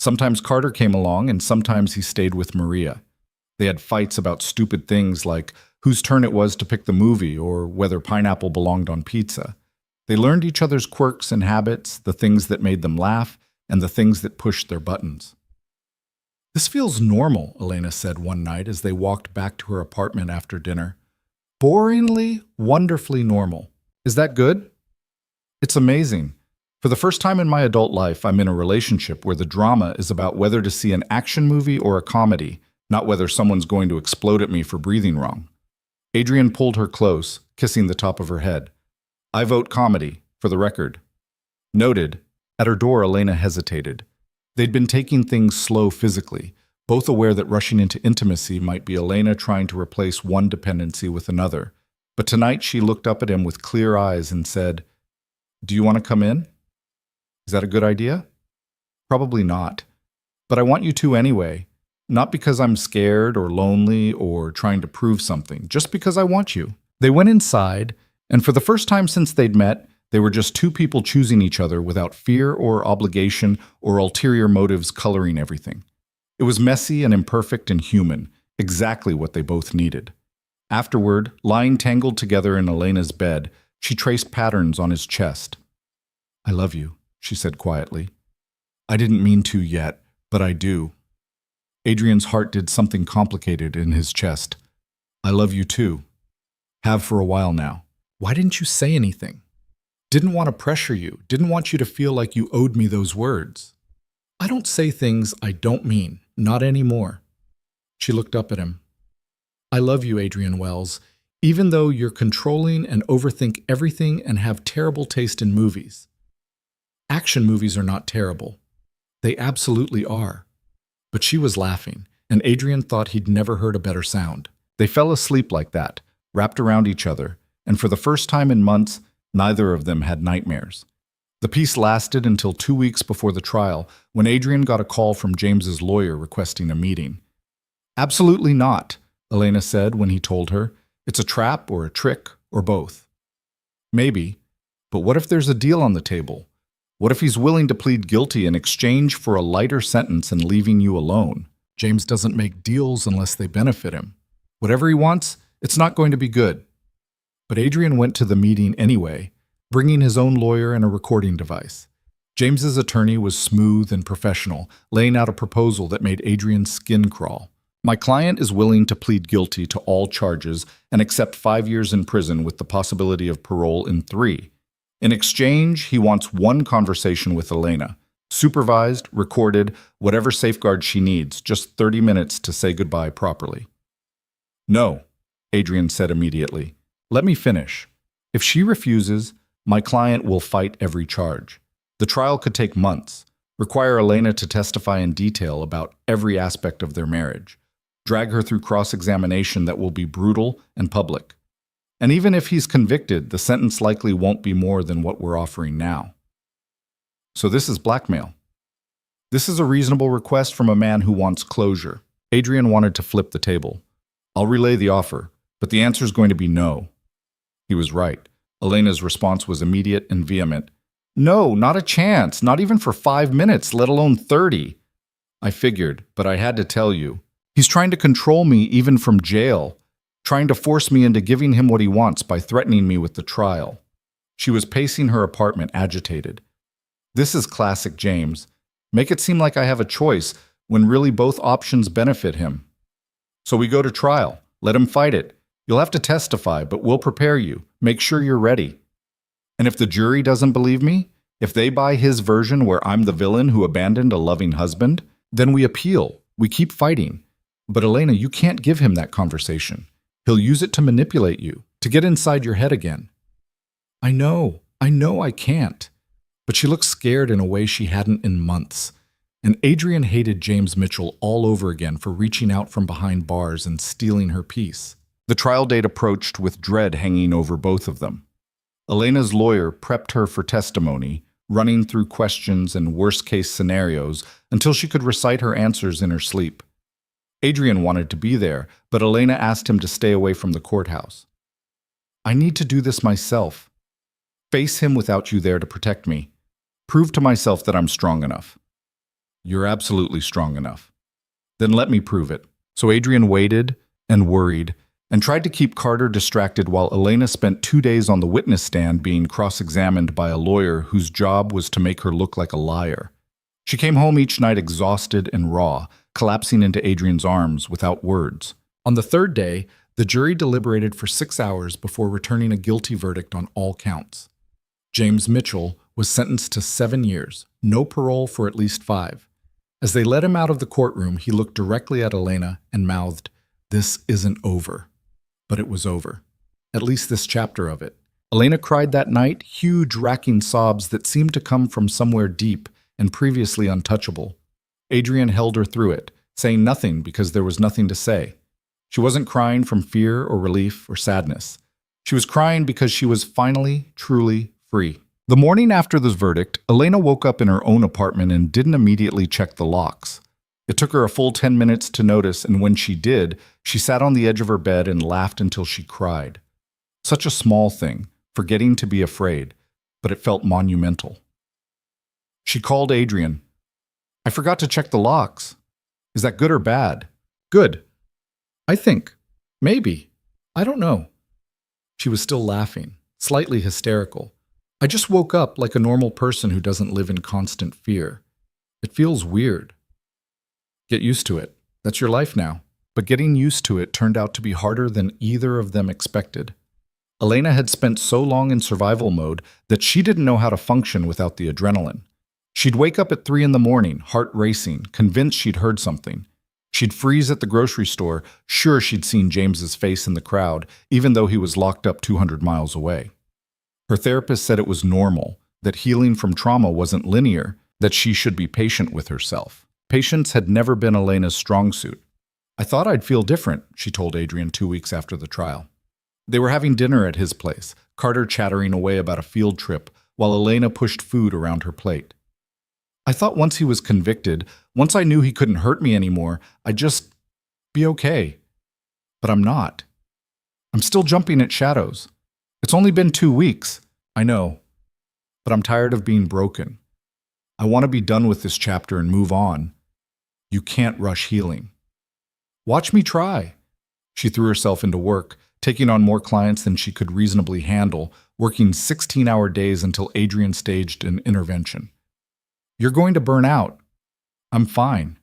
Sometimes Carter came along and sometimes he stayed with Maria. They had fights about stupid things like whose turn it was to pick the movie or whether pineapple belonged on pizza. They learned each other's quirks and habits, the things that made them laugh, and the things that pushed their buttons. This feels normal, Elena said one night as they walked back to her apartment after dinner. Boringly, wonderfully normal. Is that good? It's amazing. For the first time in my adult life, I'm in a relationship where the drama is about whether to see an action movie or a comedy, not whether someone's going to explode at me for breathing wrong. Adrian pulled her close, kissing the top of her head. I vote comedy, for the record. Noted. At her door, Elena hesitated. They'd been taking things slow physically, both aware that rushing into intimacy might be Elena trying to replace one dependency with another. But tonight she looked up at him with clear eyes and said, Do you want to come in? Is that a good idea? Probably not. But I want you to anyway. Not because I'm scared or lonely or trying to prove something, just because I want you. They went inside, and for the first time since they'd met, they were just 2 people choosing each other without fear or obligation or ulterior motives coloring everything. It was messy and imperfect and human, exactly what they both needed. Afterward, lying tangled together in Elena's bed, she traced patterns on his chest. I love you, she said quietly. I didn't mean to yet, but I do. Adrian's heart did something complicated in his chest. I love you too. Have for a while now. Why didn't you say anything? Didn't want to pressure you. Didn't want you to feel like you owed me those words. I don't say things I don't mean. Not anymore. She looked up at him. I love you, Adrian Wells, even though you're controlling and overthink everything and have terrible taste in movies. Action movies are not terrible. They absolutely are. But she was laughing, and Adrian thought he'd never heard a better sound. They fell asleep like that, wrapped around each other, and for the first time in months, neither of them had nightmares. The peace lasted until 2 weeks before the trial, when Adrian got a call from James's lawyer requesting a meeting. Absolutely not, Elena said when he told her. It's a trap or a trick or both. Maybe, but what if there's a deal on the table? What if he's willing to plead guilty in exchange for a lighter sentence and leaving you alone? James doesn't make deals unless they benefit him. Whatever he wants, it's not going to be good. But Adrian went to the meeting anyway, bringing his own lawyer and a recording device. James's attorney was smooth and professional, laying out a proposal that made Adrian's skin crawl. My client is willing to plead guilty to all charges and accept 5 years in prison with the possibility of parole in 3. In exchange, he wants one conversation with Elena, supervised, recorded, whatever safeguard she needs, just 30 minutes to say goodbye properly. No, Adrian said immediately. Let me finish. If she refuses, my client will fight every charge. The trial could take months, require Elena to testify in detail about every aspect of their marriage, drag her through cross-examination that will be brutal and public. And even if he's convicted, the sentence likely won't be more than what we're offering now. So this is blackmail. This is a reasonable request from a man who wants closure. Adrian wanted to flip the table. I'll relay the offer, but the answer is going to be no. He was right. Elena's response was immediate and vehement. No, not a chance, not even for 5 minutes, let alone 30. I figured, but I had to tell you. He's trying to control me even from jail, trying to force me into giving him what he wants by threatening me with the trial. She was pacing her apartment, agitated. This is classic James. Make it seem like I have a choice when really both options benefit him. So we go to trial. Let him fight it. You'll have to testify, but we'll prepare you. Make sure you're ready. And if the jury doesn't believe me, if they buy his version where I'm the villain who abandoned a loving husband, then we appeal. We keep fighting. But Elena, you can't give him that conversation. He'll use it to manipulate you, to get inside your head again. I know I can't. But she looked scared in a way she hadn't in months. And Adrian hated James Mitchell all over again for reaching out from behind bars and stealing her peace. The trial date approached with dread hanging over both of them. Elena's lawyer prepped her for testimony, running through questions and worst-case scenarios until she could recite her answers in her sleep. Adrian wanted to be there, but Elena asked him to stay away from the courthouse. I need to do this myself. Face him without you there to protect me. Prove to myself that I'm strong enough. You're absolutely strong enough. Then let me prove it. So Adrian waited and worried and tried to keep Carter distracted while Elena spent 2 days on the witness stand being cross-examined by a lawyer whose job was to make her look like a liar. She came home each night exhausted and raw, collapsing into Adrian's arms without words. On the 3rd day, the jury deliberated for 6 hours before returning a guilty verdict on all counts. James Mitchell was sentenced to 7 years, no parole for at least 5. As they led him out of the courtroom, he looked directly at Elena and mouthed, "This isn't over." But it was over. At least this chapter of it. Elena cried that night, huge racking sobs that seemed to come from somewhere deep and previously untouchable. Adrian held her through it, saying nothing because there was nothing to say. She wasn't crying from fear or relief or sadness. She was crying because she was finally, truly free. The morning after the verdict, Elena woke up in her own apartment and didn't immediately check the locks. It took her a full 10 minutes to notice, and when she did, she sat on the edge of her bed and laughed until she cried. Such a small thing, forgetting to be afraid, but it felt monumental. She called Adrian. I forgot to check the locks. Is that good or bad? Good. I think. Maybe. I don't know. She was still laughing, slightly hysterical. I just woke up like a normal person who doesn't live in constant fear. It feels weird. Get used to it. That's your life now. But getting used to it turned out to be harder than either of them expected. Elena had spent so long in survival mode that she didn't know how to function without the adrenaline. She'd wake up at 3 in the morning, heart racing, convinced she'd heard something. She'd freeze at the grocery store, sure she'd seen James's face in the crowd, even though he was locked up 200 miles away. Her therapist said it was normal, that healing from trauma wasn't linear, that she should be patient with herself. Patience had never been Elena's strong suit. I thought I'd feel different, she told Adrian 2 weeks after the trial. They were having dinner at his place, Carter chattering away about a field trip, while Elena pushed food around her plate. I thought once he was convicted, once I knew he couldn't hurt me anymore, I'd just be okay. But I'm not. I'm still jumping at shadows. It's only been 2 weeks, I know. But I'm tired of being broken. I want to be done with this chapter and move on. You can't rush healing. Watch me try. She threw herself into work, taking on more clients than she could reasonably handle, working 16-hour days until Adrian staged an intervention. You're going to burn out. I'm fine.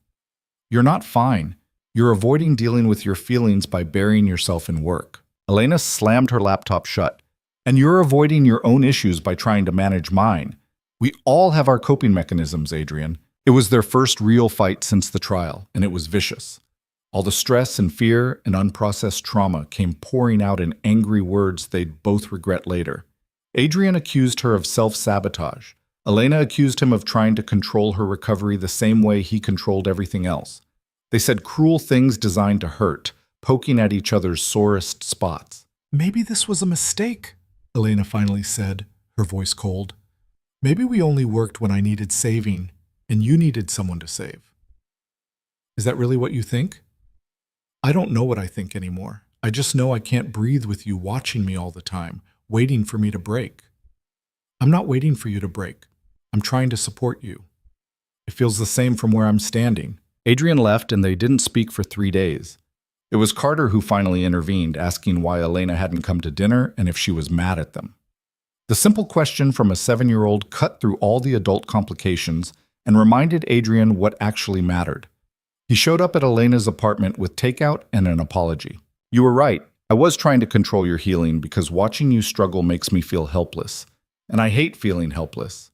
You're not fine. You're avoiding dealing with your feelings by burying yourself in work. Elena slammed her laptop shut. And you're avoiding your own issues by trying to manage mine. We all have our coping mechanisms, Adrian. It was their first real fight since the trial, and it was vicious. All the stress and fear and unprocessed trauma came pouring out in angry words they'd both regret later. Adrian accused her of self-sabotage. Elena accused him of trying to control her recovery the same way he controlled everything else. They said cruel things designed to hurt, poking at each other's sorest spots. Maybe this was a mistake, Elena finally said, her voice cold. Maybe we only worked when I needed saving, and you needed someone to save. Is that really what you think? I don't know what I think anymore. I just know I can't breathe with you watching me all the time, waiting for me to break. I'm not waiting for you to break. I'm trying to support you. It feels the same from where I'm standing. Adrian left and they didn't speak for 3 days. It was Carter who finally intervened, asking why Elena hadn't come to dinner and if she was mad at them. The simple question from a 7-year-old cut through all the adult complications and reminded Adrian what actually mattered. He showed up at Elena's apartment with takeout and an apology. You were right. I was trying to control your healing because watching you struggle makes me feel helpless. And I hate feeling helpless.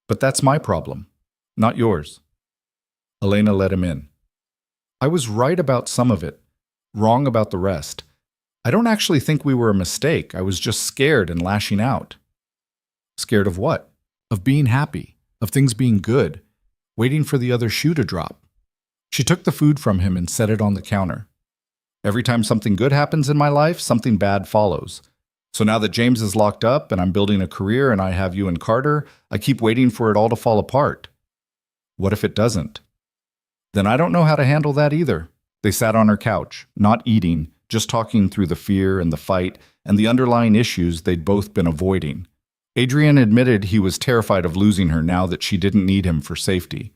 But that's my problem, not yours. Elena let him in. I was right about some of it, wrong about the rest. I don't actually think we were a mistake. I was just scared and lashing out. Scared of what? Of being happy, of things being good, waiting for the other shoe to drop. She took the food from him and set it on the counter. Every time something good happens in my life, something bad follows. So now that James is locked up and I'm building a career and I have you and Carter, I keep waiting for it all to fall apart. What if it doesn't? Then I don't know how to handle that either. They sat on her couch, not eating, just talking through the fear and the fight and the underlying issues they'd both been avoiding. Adrian admitted he was terrified of losing her now that she didn't need him for safety.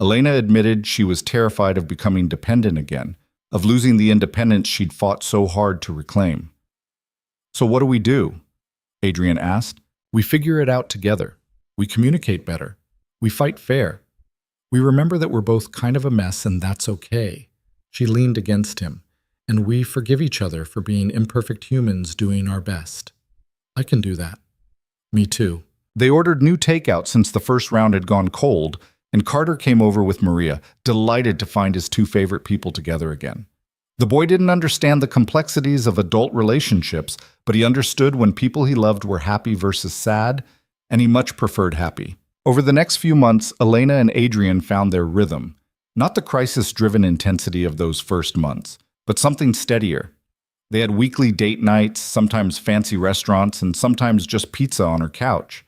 Elena admitted she was terrified of becoming dependent again, of losing the independence she'd fought so hard to reclaim. So what do we do? Adrian asked. We figure it out together. We communicate better. We fight fair. We remember that we're both kind of a mess and that's okay. She leaned against him. And we forgive each other for being imperfect humans doing our best. I can do that. Me too. They ordered new takeout since the first round had gone cold, and Carter came over with Maria, delighted to find his two favorite people together again. The boy didn't understand the complexities of adult relationships, but he understood when people he loved were happy versus sad, and he much preferred happy. Over the next few months, Elena and Adrian found their rhythm, not the crisis-driven intensity of those first months, but something steadier. They had weekly date nights, sometimes fancy restaurants, and sometimes just pizza on her couch.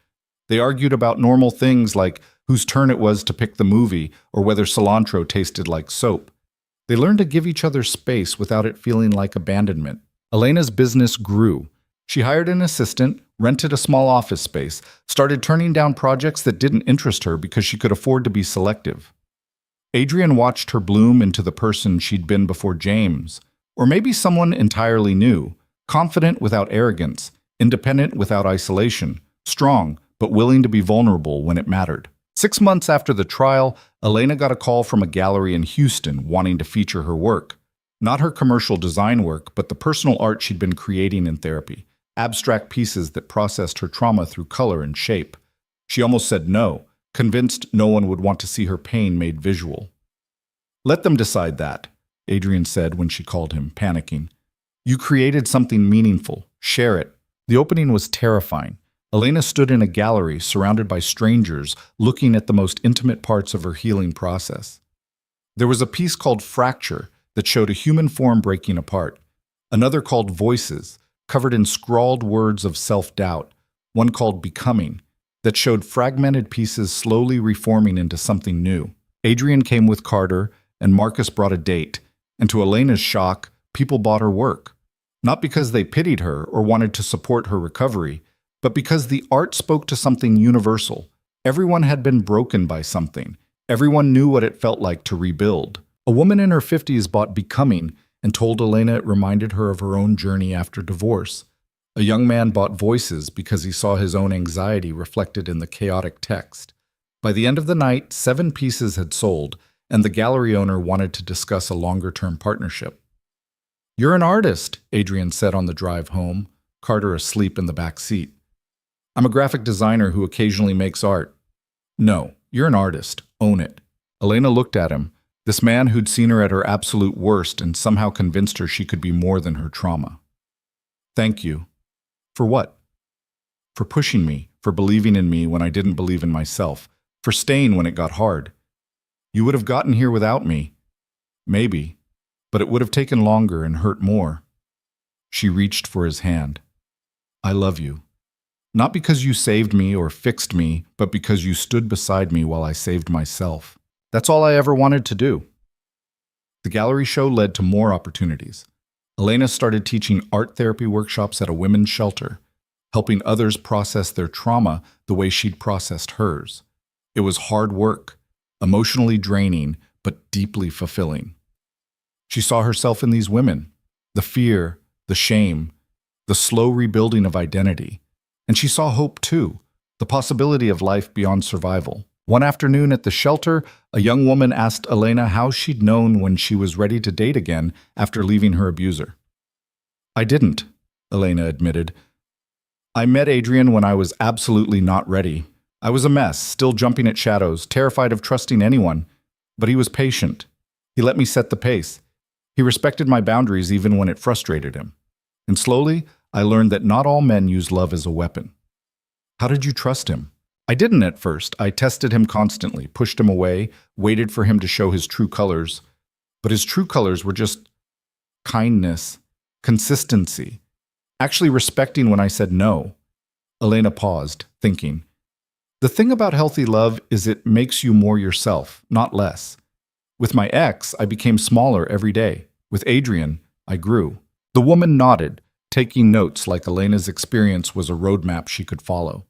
They argued about normal things like whose turn it was to pick the movie or whether cilantro tasted like soap. They learned to give each other space without it feeling like abandonment. Elena's business grew. She hired an assistant, rented a small office space, started turning down projects that didn't interest her because she could afford to be selective. Adrian watched her bloom into the person she'd been before James, or maybe someone entirely new, confident without arrogance, independent without isolation, strong but willing to be vulnerable when it mattered. 6 months after the trial, Elena got a call from a gallery in Houston wanting to feature her work. Not her commercial design work, but the personal art she'd been creating in therapy. abstract pieces that processed her trauma through color and shape. She almost said no, convinced no one would want to see her pain made visual. "Let them decide that," Adrian said when she called him, panicking. "You created something meaningful. Share it." The opening was terrifying. Elena stood in a gallery surrounded by strangers looking at the most intimate parts of her healing process. There was a piece called Fracture that showed a human form breaking apart, another called Voices, covered in scrawled words of self-doubt, one called Becoming, that showed fragmented pieces slowly reforming into something new. Adrian came with Carter, and Marcus brought a date, and to Elena's shock, people bought her work. Not because they pitied her or wanted to support her recovery, but because the art spoke to something universal. Everyone had been broken by something. Everyone knew what it felt like to rebuild. A woman in her 50s bought Becoming and told Elena it reminded her of her own journey after divorce. A young man bought Voices because he saw his own anxiety reflected in the chaotic text. By the end of the night, 7 pieces had sold, and the gallery owner wanted to discuss a longer-term partnership. "You're an artist," Adrian said on the drive home, Carter asleep in the back seat. "I'm a graphic designer who occasionally makes art." "No, you're an artist. Own it." Elena looked at him, this man who'd seen her at her absolute worst and somehow convinced her she could be more than her trauma. "Thank you." "For what?" "For pushing me, for believing in me when I didn't believe in myself, for staying when it got hard. You would have gotten here without me. Maybe, but it would have taken longer and hurt more." She reached for his hand. "I love you. Not because you saved me or fixed me, but because you stood beside me while I saved myself. That's all I ever wanted to do." The gallery show led to more opportunities. Elena started teaching art therapy workshops at a women's shelter, helping others process their trauma the way she'd processed hers. It was hard work, emotionally draining, but deeply fulfilling. She saw herself in these women, the fear, the shame, the slow rebuilding of identity. And she saw hope too, the possibility of life beyond survival. One afternoon at the shelter, a young woman asked Elena how she'd known when she was ready to date again after leaving her abuser. "I didn't," Elena admitted. "I met Adrian when I was absolutely not ready. I was a mess, still jumping at shadows, terrified of trusting anyone. But he was patient. He let me set the pace. He respected my boundaries even when it frustrated him. And slowly, I learned that not all men use love as a weapon." "How did you trust him?" "I didn't at first. I tested him constantly, pushed him away, waited for him to show his true colors. But his true colors were just kindness, consistency, actually respecting when I said no." Elena paused, thinking. "The thing about healthy love is it makes you more yourself, not less. With my ex, I became smaller every day. With Adrian, I grew." The woman nodded, taking notes like Elena's experience was a roadmap she could follow.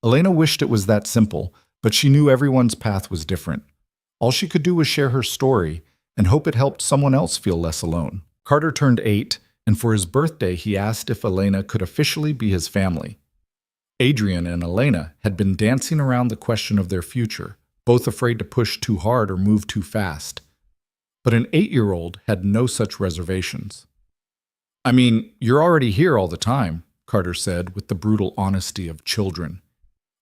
Elena wished it was that simple, but she knew everyone's path was different. All she could do was share her story and hope it helped someone else feel less alone. Carter turned 8, and for his birthday he asked if Elena could officially be his family. Adrian and Elena had been dancing around the question of their future, both afraid to push too hard or move too fast. But an 8-year-old had no such reservations. "I mean, you're already here all the time," Carter said with the brutal honesty of children.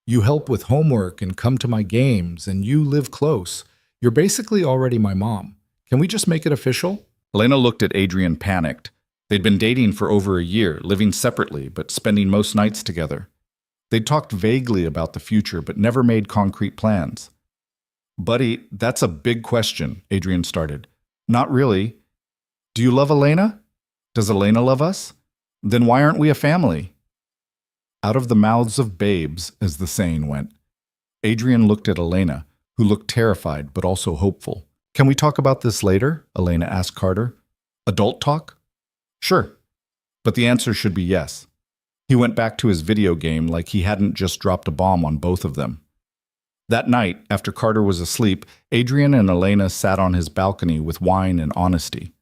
"You help with homework and come to my games, and you live close. You're basically already my mom. Can we just make it official?" Elena looked at Adrian panicked. They'd been dating for over a year, living separately, but spending most nights together. They'd talked vaguely about the future, but never made concrete plans. "Buddy, that's a big question," Adrian started. "Not really. Do you love Elena? Does Elena love us? Then why aren't we a family?" Out of the mouths of babes, as the saying went. Adrian looked at Elena, who looked terrified but also hopeful. "Can we talk about this later?" Elena asked Carter. "Adult talk?" "Sure. But the answer should be yes." He went back to his video game like he hadn't just dropped a bomb on both of them. That night, after Carter was asleep, Adrian and Elena sat on his balcony with wine and honesty.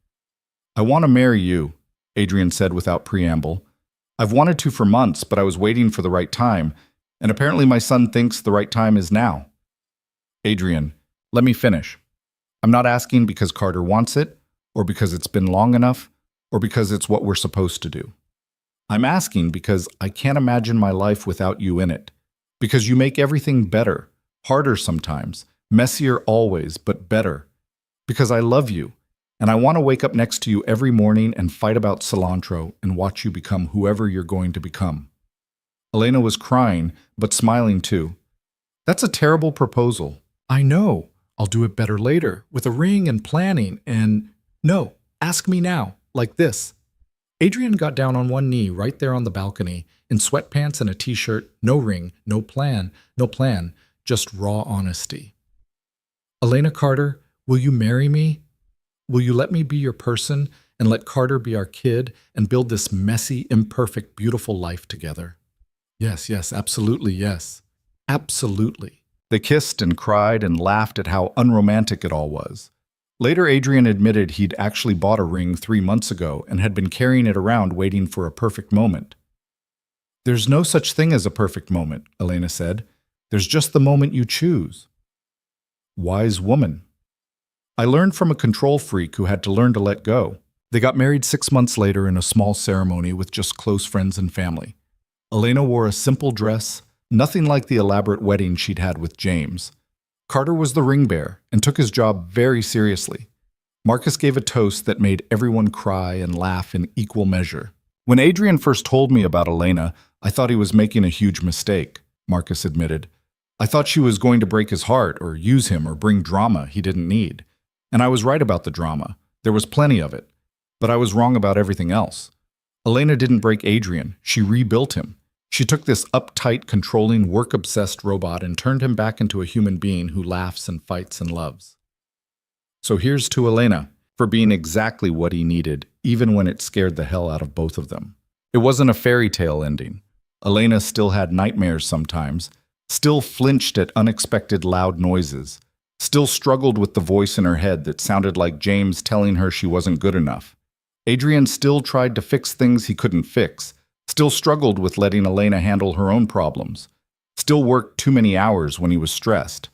"I want to marry you," Adrian said without preamble. "I've wanted to for months, but I was waiting for the right time, and apparently my son thinks the right time is now." "Adrian, let me finish. I'm not asking because Carter wants it, or because it's been long enough, or because it's what we're supposed to do. I'm asking because I can't imagine my life without you in it. Because you make everything better, harder sometimes, messier always, but better. Because I love you, and I want to wake up next to you every morning and fight about cilantro and watch you become whoever you're going to become. Elena was crying, but smiling too. That's a terrible proposal. I know. I'll do it better later, with a ring and planning, and no, ask me now, like this. Adrian got down on one knee right there on the balcony, in sweatpants and a t-shirt, no ring, no plan, just raw honesty. Elena Carter, will you marry me? Will you let me be your person and let Carter be our kid and build this messy, imperfect, beautiful life together? Yes, absolutely, yes. Absolutely. They kissed and cried and laughed at how unromantic it all was. Later, Adrian admitted he'd actually bought a ring 3 months ago and had been carrying it around waiting for a perfect moment. There's no such thing as a perfect moment, Elena said. There's just the moment you choose. Wise woman. I learned from a control freak who had to learn to let go. They got married 6 months later in a small ceremony with just close friends and family. Elena wore a simple dress, nothing like the elaborate wedding she'd had with James. Carter was the ring bearer and took his job very seriously. Marcus gave a toast that made everyone cry and laugh in equal measure. When Adrian first told me about Elena, I thought he was making a huge mistake, Marcus admitted. I thought she was going to break his heart or use him or bring drama he didn't need. And I was right about the drama. There was plenty of it. But I was wrong about everything else. Elena didn't break Adrian. She rebuilt him. She took this uptight, controlling, work-obsessed robot and turned him back into a human being who laughs and fights and loves. So here's to Elena for being exactly what he needed, even when it scared the hell out of both of them. It wasn't a fairy tale ending. Elena still had nightmares sometimes, still flinched at unexpected loud noises, still struggled with the voice in her head that sounded like James telling her she wasn't good enough. Adrian still tried to fix things he couldn't fix, still struggled with letting Elena handle her own problems, still worked too many hours when he was stressed.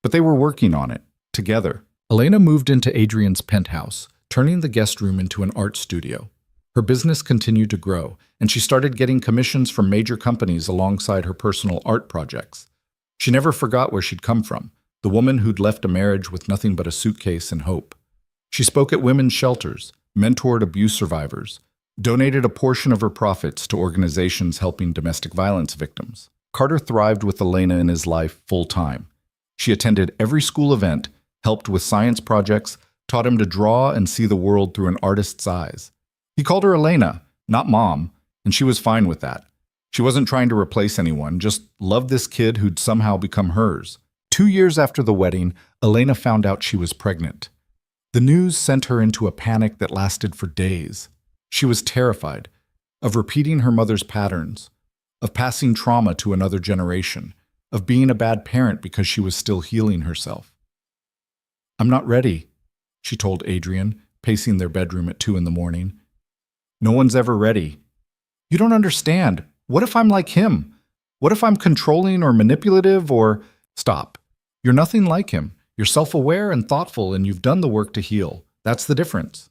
But they were working on it, together. Elena moved into Adrian's penthouse, turning the guest room into an art studio. Her business continued to grow, and she started getting commissions from major companies alongside her personal art projects. She never forgot where she'd come from, the woman who'd left a marriage with nothing but a suitcase and hope. She spoke at women's shelters, mentored abuse survivors, donated a portion of her profits to organizations helping domestic violence victims. Carter thrived with Elena in his life full-time. She attended every school event, helped with science projects, taught him to draw and see the world through an artist's eyes. He called her Elena, not Mom, and she was fine with that. She wasn't trying to replace anyone, just loved this kid who'd somehow become hers. 2 years after the wedding, Elena found out she was pregnant. The news sent her into a panic that lasted for days. She was terrified of repeating her mother's patterns, of passing trauma to another generation, of being a bad parent because she was still healing herself. I'm not ready, she told Adrian, pacing their bedroom at 2 a.m. No one's ever ready. You don't understand. What if I'm like him? What if I'm controlling or manipulative or… Stop. You're nothing like him. You're self-aware and thoughtful, and you've done the work to heal. That's the difference.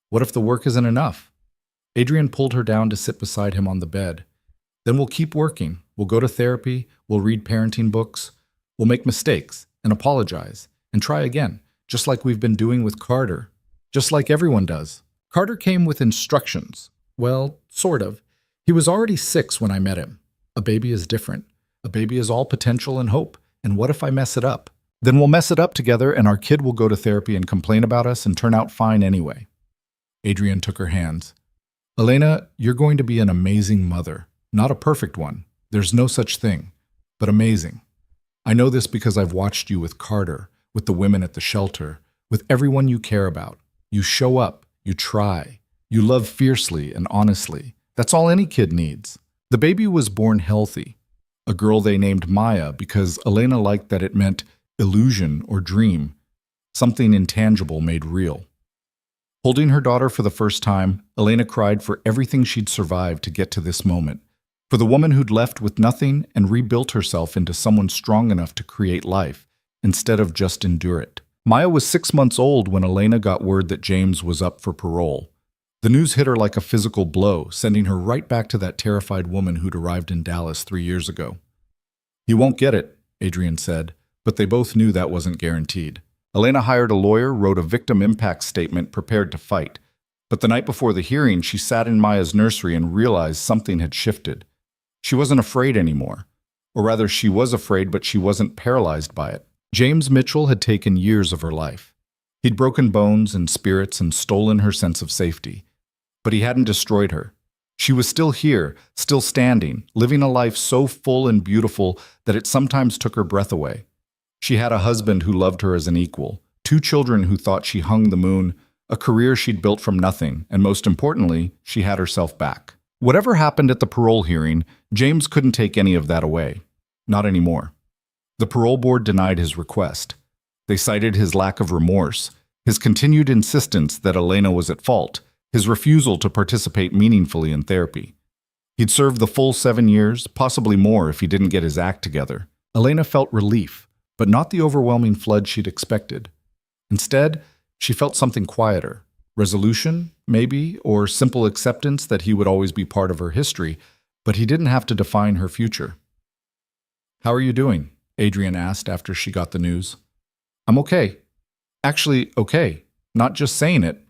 What if the work isn't enough? Adrian pulled her down to sit beside him on the bed. Then we'll keep working. We'll go to therapy. We'll read parenting books. We'll make mistakes and apologize and try again, just like we've been doing with Carter, just like everyone does. Carter came with instructions. Well, sort of. He was already 6 when I met him. A baby is different. A baby is all potential and hope. And what if I mess it up? Then we'll mess it up together and our kid will go to therapy and complain about us and turn out fine anyway. Adrian took her hands. Elena, you're going to be an amazing mother. Not a perfect one. There's no such thing. But amazing. I know this because I've watched you with Carter, with the women at the shelter, with everyone you care about. You show up. You try. You love fiercely and honestly. That's all any kid needs. The baby was born healthy. A girl they named Maya because Elena liked that it meant illusion or dream, something intangible made real. Holding her daughter for the first time, Elena cried for everything she'd survived to get to this moment, for the woman who'd left with nothing and rebuilt herself into someone strong enough to create life, instead of just endure it. Maya was 6 months old when Elena got word that James was up for parole. The The news hit her like a physical blow, sending her right back to that terrified woman who'd arrived in Dallas 3 years ago. "You won't get it," Adrian said, but they both knew that wasn't guaranteed. Elena hired a lawyer, wrote a victim impact statement, prepared to fight. But the night before the hearing, she sat in Maya's nursery and realized something had shifted. She wasn't afraid anymore. Or rather, she was afraid, but she wasn't paralyzed by it. James Mitchell had taken years of her life. He'd broken bones and spirits and stolen her sense of safety. But he hadn't destroyed her. She was still here, still standing, living a life so full and beautiful that it sometimes took her breath away. She had a husband who loved her as an equal, 2 children who thought she hung the moon, a career she'd built from nothing, and most importantly, she had herself back. Whatever happened at the parole hearing, James couldn't take any of that away. Not anymore. The parole board denied his request. They cited his lack of remorse, his continued insistence that Elena was at fault, his refusal to participate meaningfully in therapy. He'd served the full 7 years, possibly more if he didn't get his act together. Elena felt relief, but not the overwhelming flood she'd expected. Instead, she felt something quieter. Resolution, maybe, or simple acceptance that he would always be part of her history, but he didn't have to define her future. "How are you doing?" Adrian asked after she got the news. "I'm okay. Actually, okay. Not just saying it."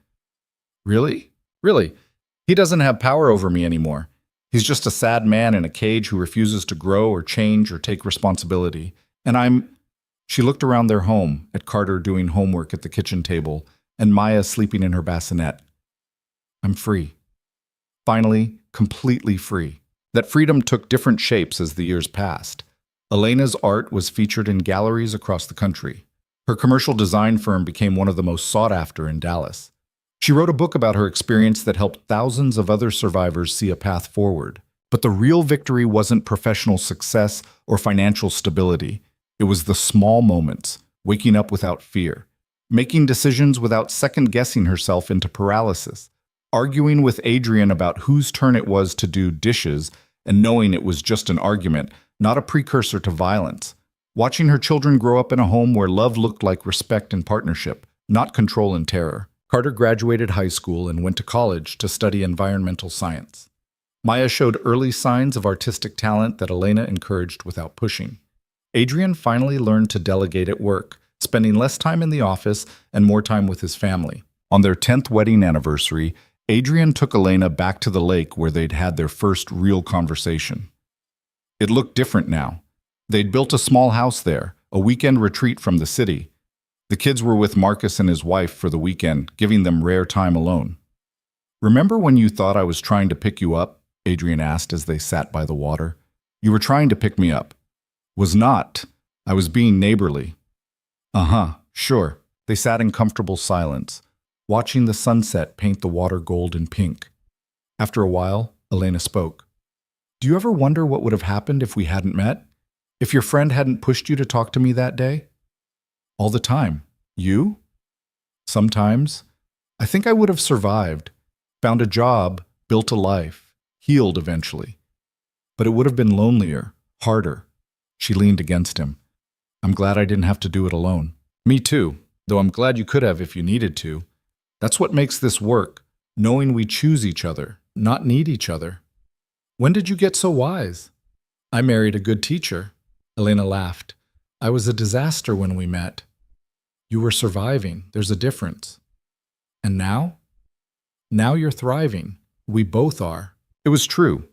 "Really? Really? He doesn't have power over me anymore. He's just a sad man in a cage who refuses to grow or change or take responsibility. And I'm..." She looked around their home, at Carter doing homework at the kitchen table, and Maya sleeping in her bassinet. "I'm free. Finally, completely free." That freedom took different shapes as the years passed. Elena's art was featured in galleries across the country. Her commercial design firm became one of the most sought after in Dallas. She wrote a book about her experience that helped thousands of other survivors see a path forward. But the real victory wasn't professional success or financial stability. It was the small moments, waking up without fear, making decisions without second-guessing herself into paralysis, arguing with Adrian about whose turn it was to do dishes and knowing it was just an argument, not a precursor to violence, watching her children grow up in a home where love looked like respect and partnership, not control and terror. Carter graduated high school and went to college to study environmental science. Maya showed early signs of artistic talent that Elena encouraged without pushing. Adrian finally learned to delegate at work, spending less time in the office and more time with his family. On their 10th wedding anniversary, Adrian took Elena back to the lake where they'd had their first real conversation. It looked different now. They'd built a small house there, a weekend retreat from the city. The kids were with Marcus and his wife for the weekend, giving them rare time alone. "Remember when you thought I was trying to pick you up?" Adrian asked as they sat by the water. "You were trying to pick me up." "Was not. I was being neighborly." "Uh-huh, sure." They sat in comfortable silence, watching the sunset paint the water gold and pink. After a while, Elena spoke. "Do you ever wonder what would have happened if we hadn't met? If your friend hadn't pushed you to talk to me that day?" "All the time. You?" "Sometimes. I think I would have survived, found a job, built a life, healed eventually. But it would have been lonelier, harder." She leaned against him. "I'm glad I didn't have to do it alone." "Me too, though I'm glad you could have if you needed to. That's what makes this work, knowing we choose each other, not need each other." "When did you get so wise?" "I married a good teacher." Elena laughed. "I was a disaster when we met." "You were surviving. There's a difference." "And now?" "Now you're thriving. We both are." It was true.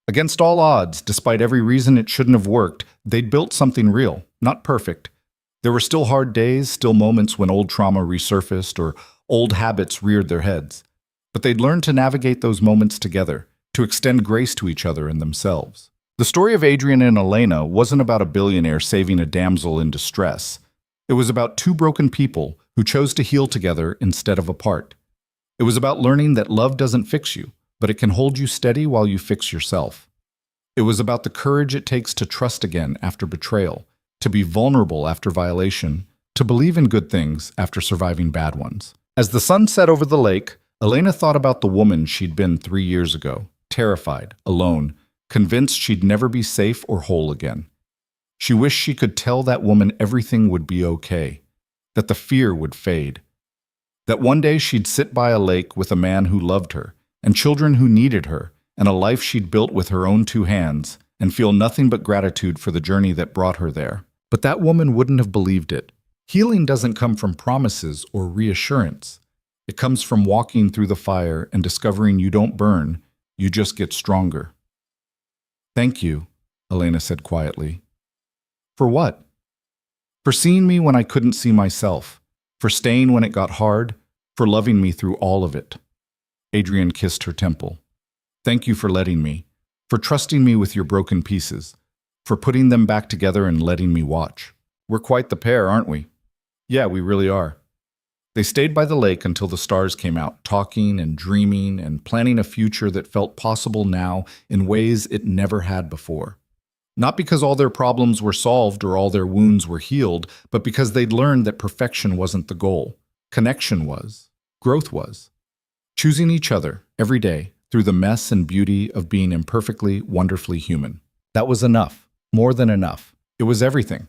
Against all odds, despite every reason it shouldn't have worked, they'd built something real, not perfect. There were still hard days, still moments when old trauma resurfaced or old habits reared their heads. But they'd learned to navigate those moments together, to extend grace to each other and themselves. The story of Adrian and Elena wasn't about a billionaire saving a damsel in distress. It was about 2 broken people who chose to heal together instead of apart. It was about learning that love doesn't fix you, but it can hold you steady while you fix yourself. It was about the courage it takes to trust again after betrayal, to be vulnerable after violation, to believe in good things after surviving bad ones. As the sun set over the lake, Elena thought about the woman she'd been 3 years ago, terrified, alone, convinced she'd never be safe or whole again. She wished she could tell that woman everything would be okay, that the fear would fade. That one day she'd sit by a lake with a man who loved her, and children who needed her, and a life she'd built with her own two hands, and feel nothing but gratitude for the journey that brought her there. But that woman wouldn't have believed it. Healing doesn't come from promises or reassurance. It comes from walking through the fire and discovering you don't burn, you just get stronger. Thank you, Elena said quietly. For what? For seeing me when I couldn't see myself, for staying when it got hard, for loving me through all of it. Adrian kissed her temple. Thank you for letting me, for trusting me with your broken pieces, for putting them back together and letting me watch. We're quite the pair, aren't we? Yeah, we really are. They stayed by the lake until the stars came out, talking and dreaming and planning a future that felt possible now in ways it never had before. Not because all their problems were solved or all their wounds were healed, but because they'd learned that perfection wasn't the goal. Connection was. Growth was. Choosing each other every day through the mess and beauty of being imperfectly, wonderfully human. That was enough. More than enough. It was everything.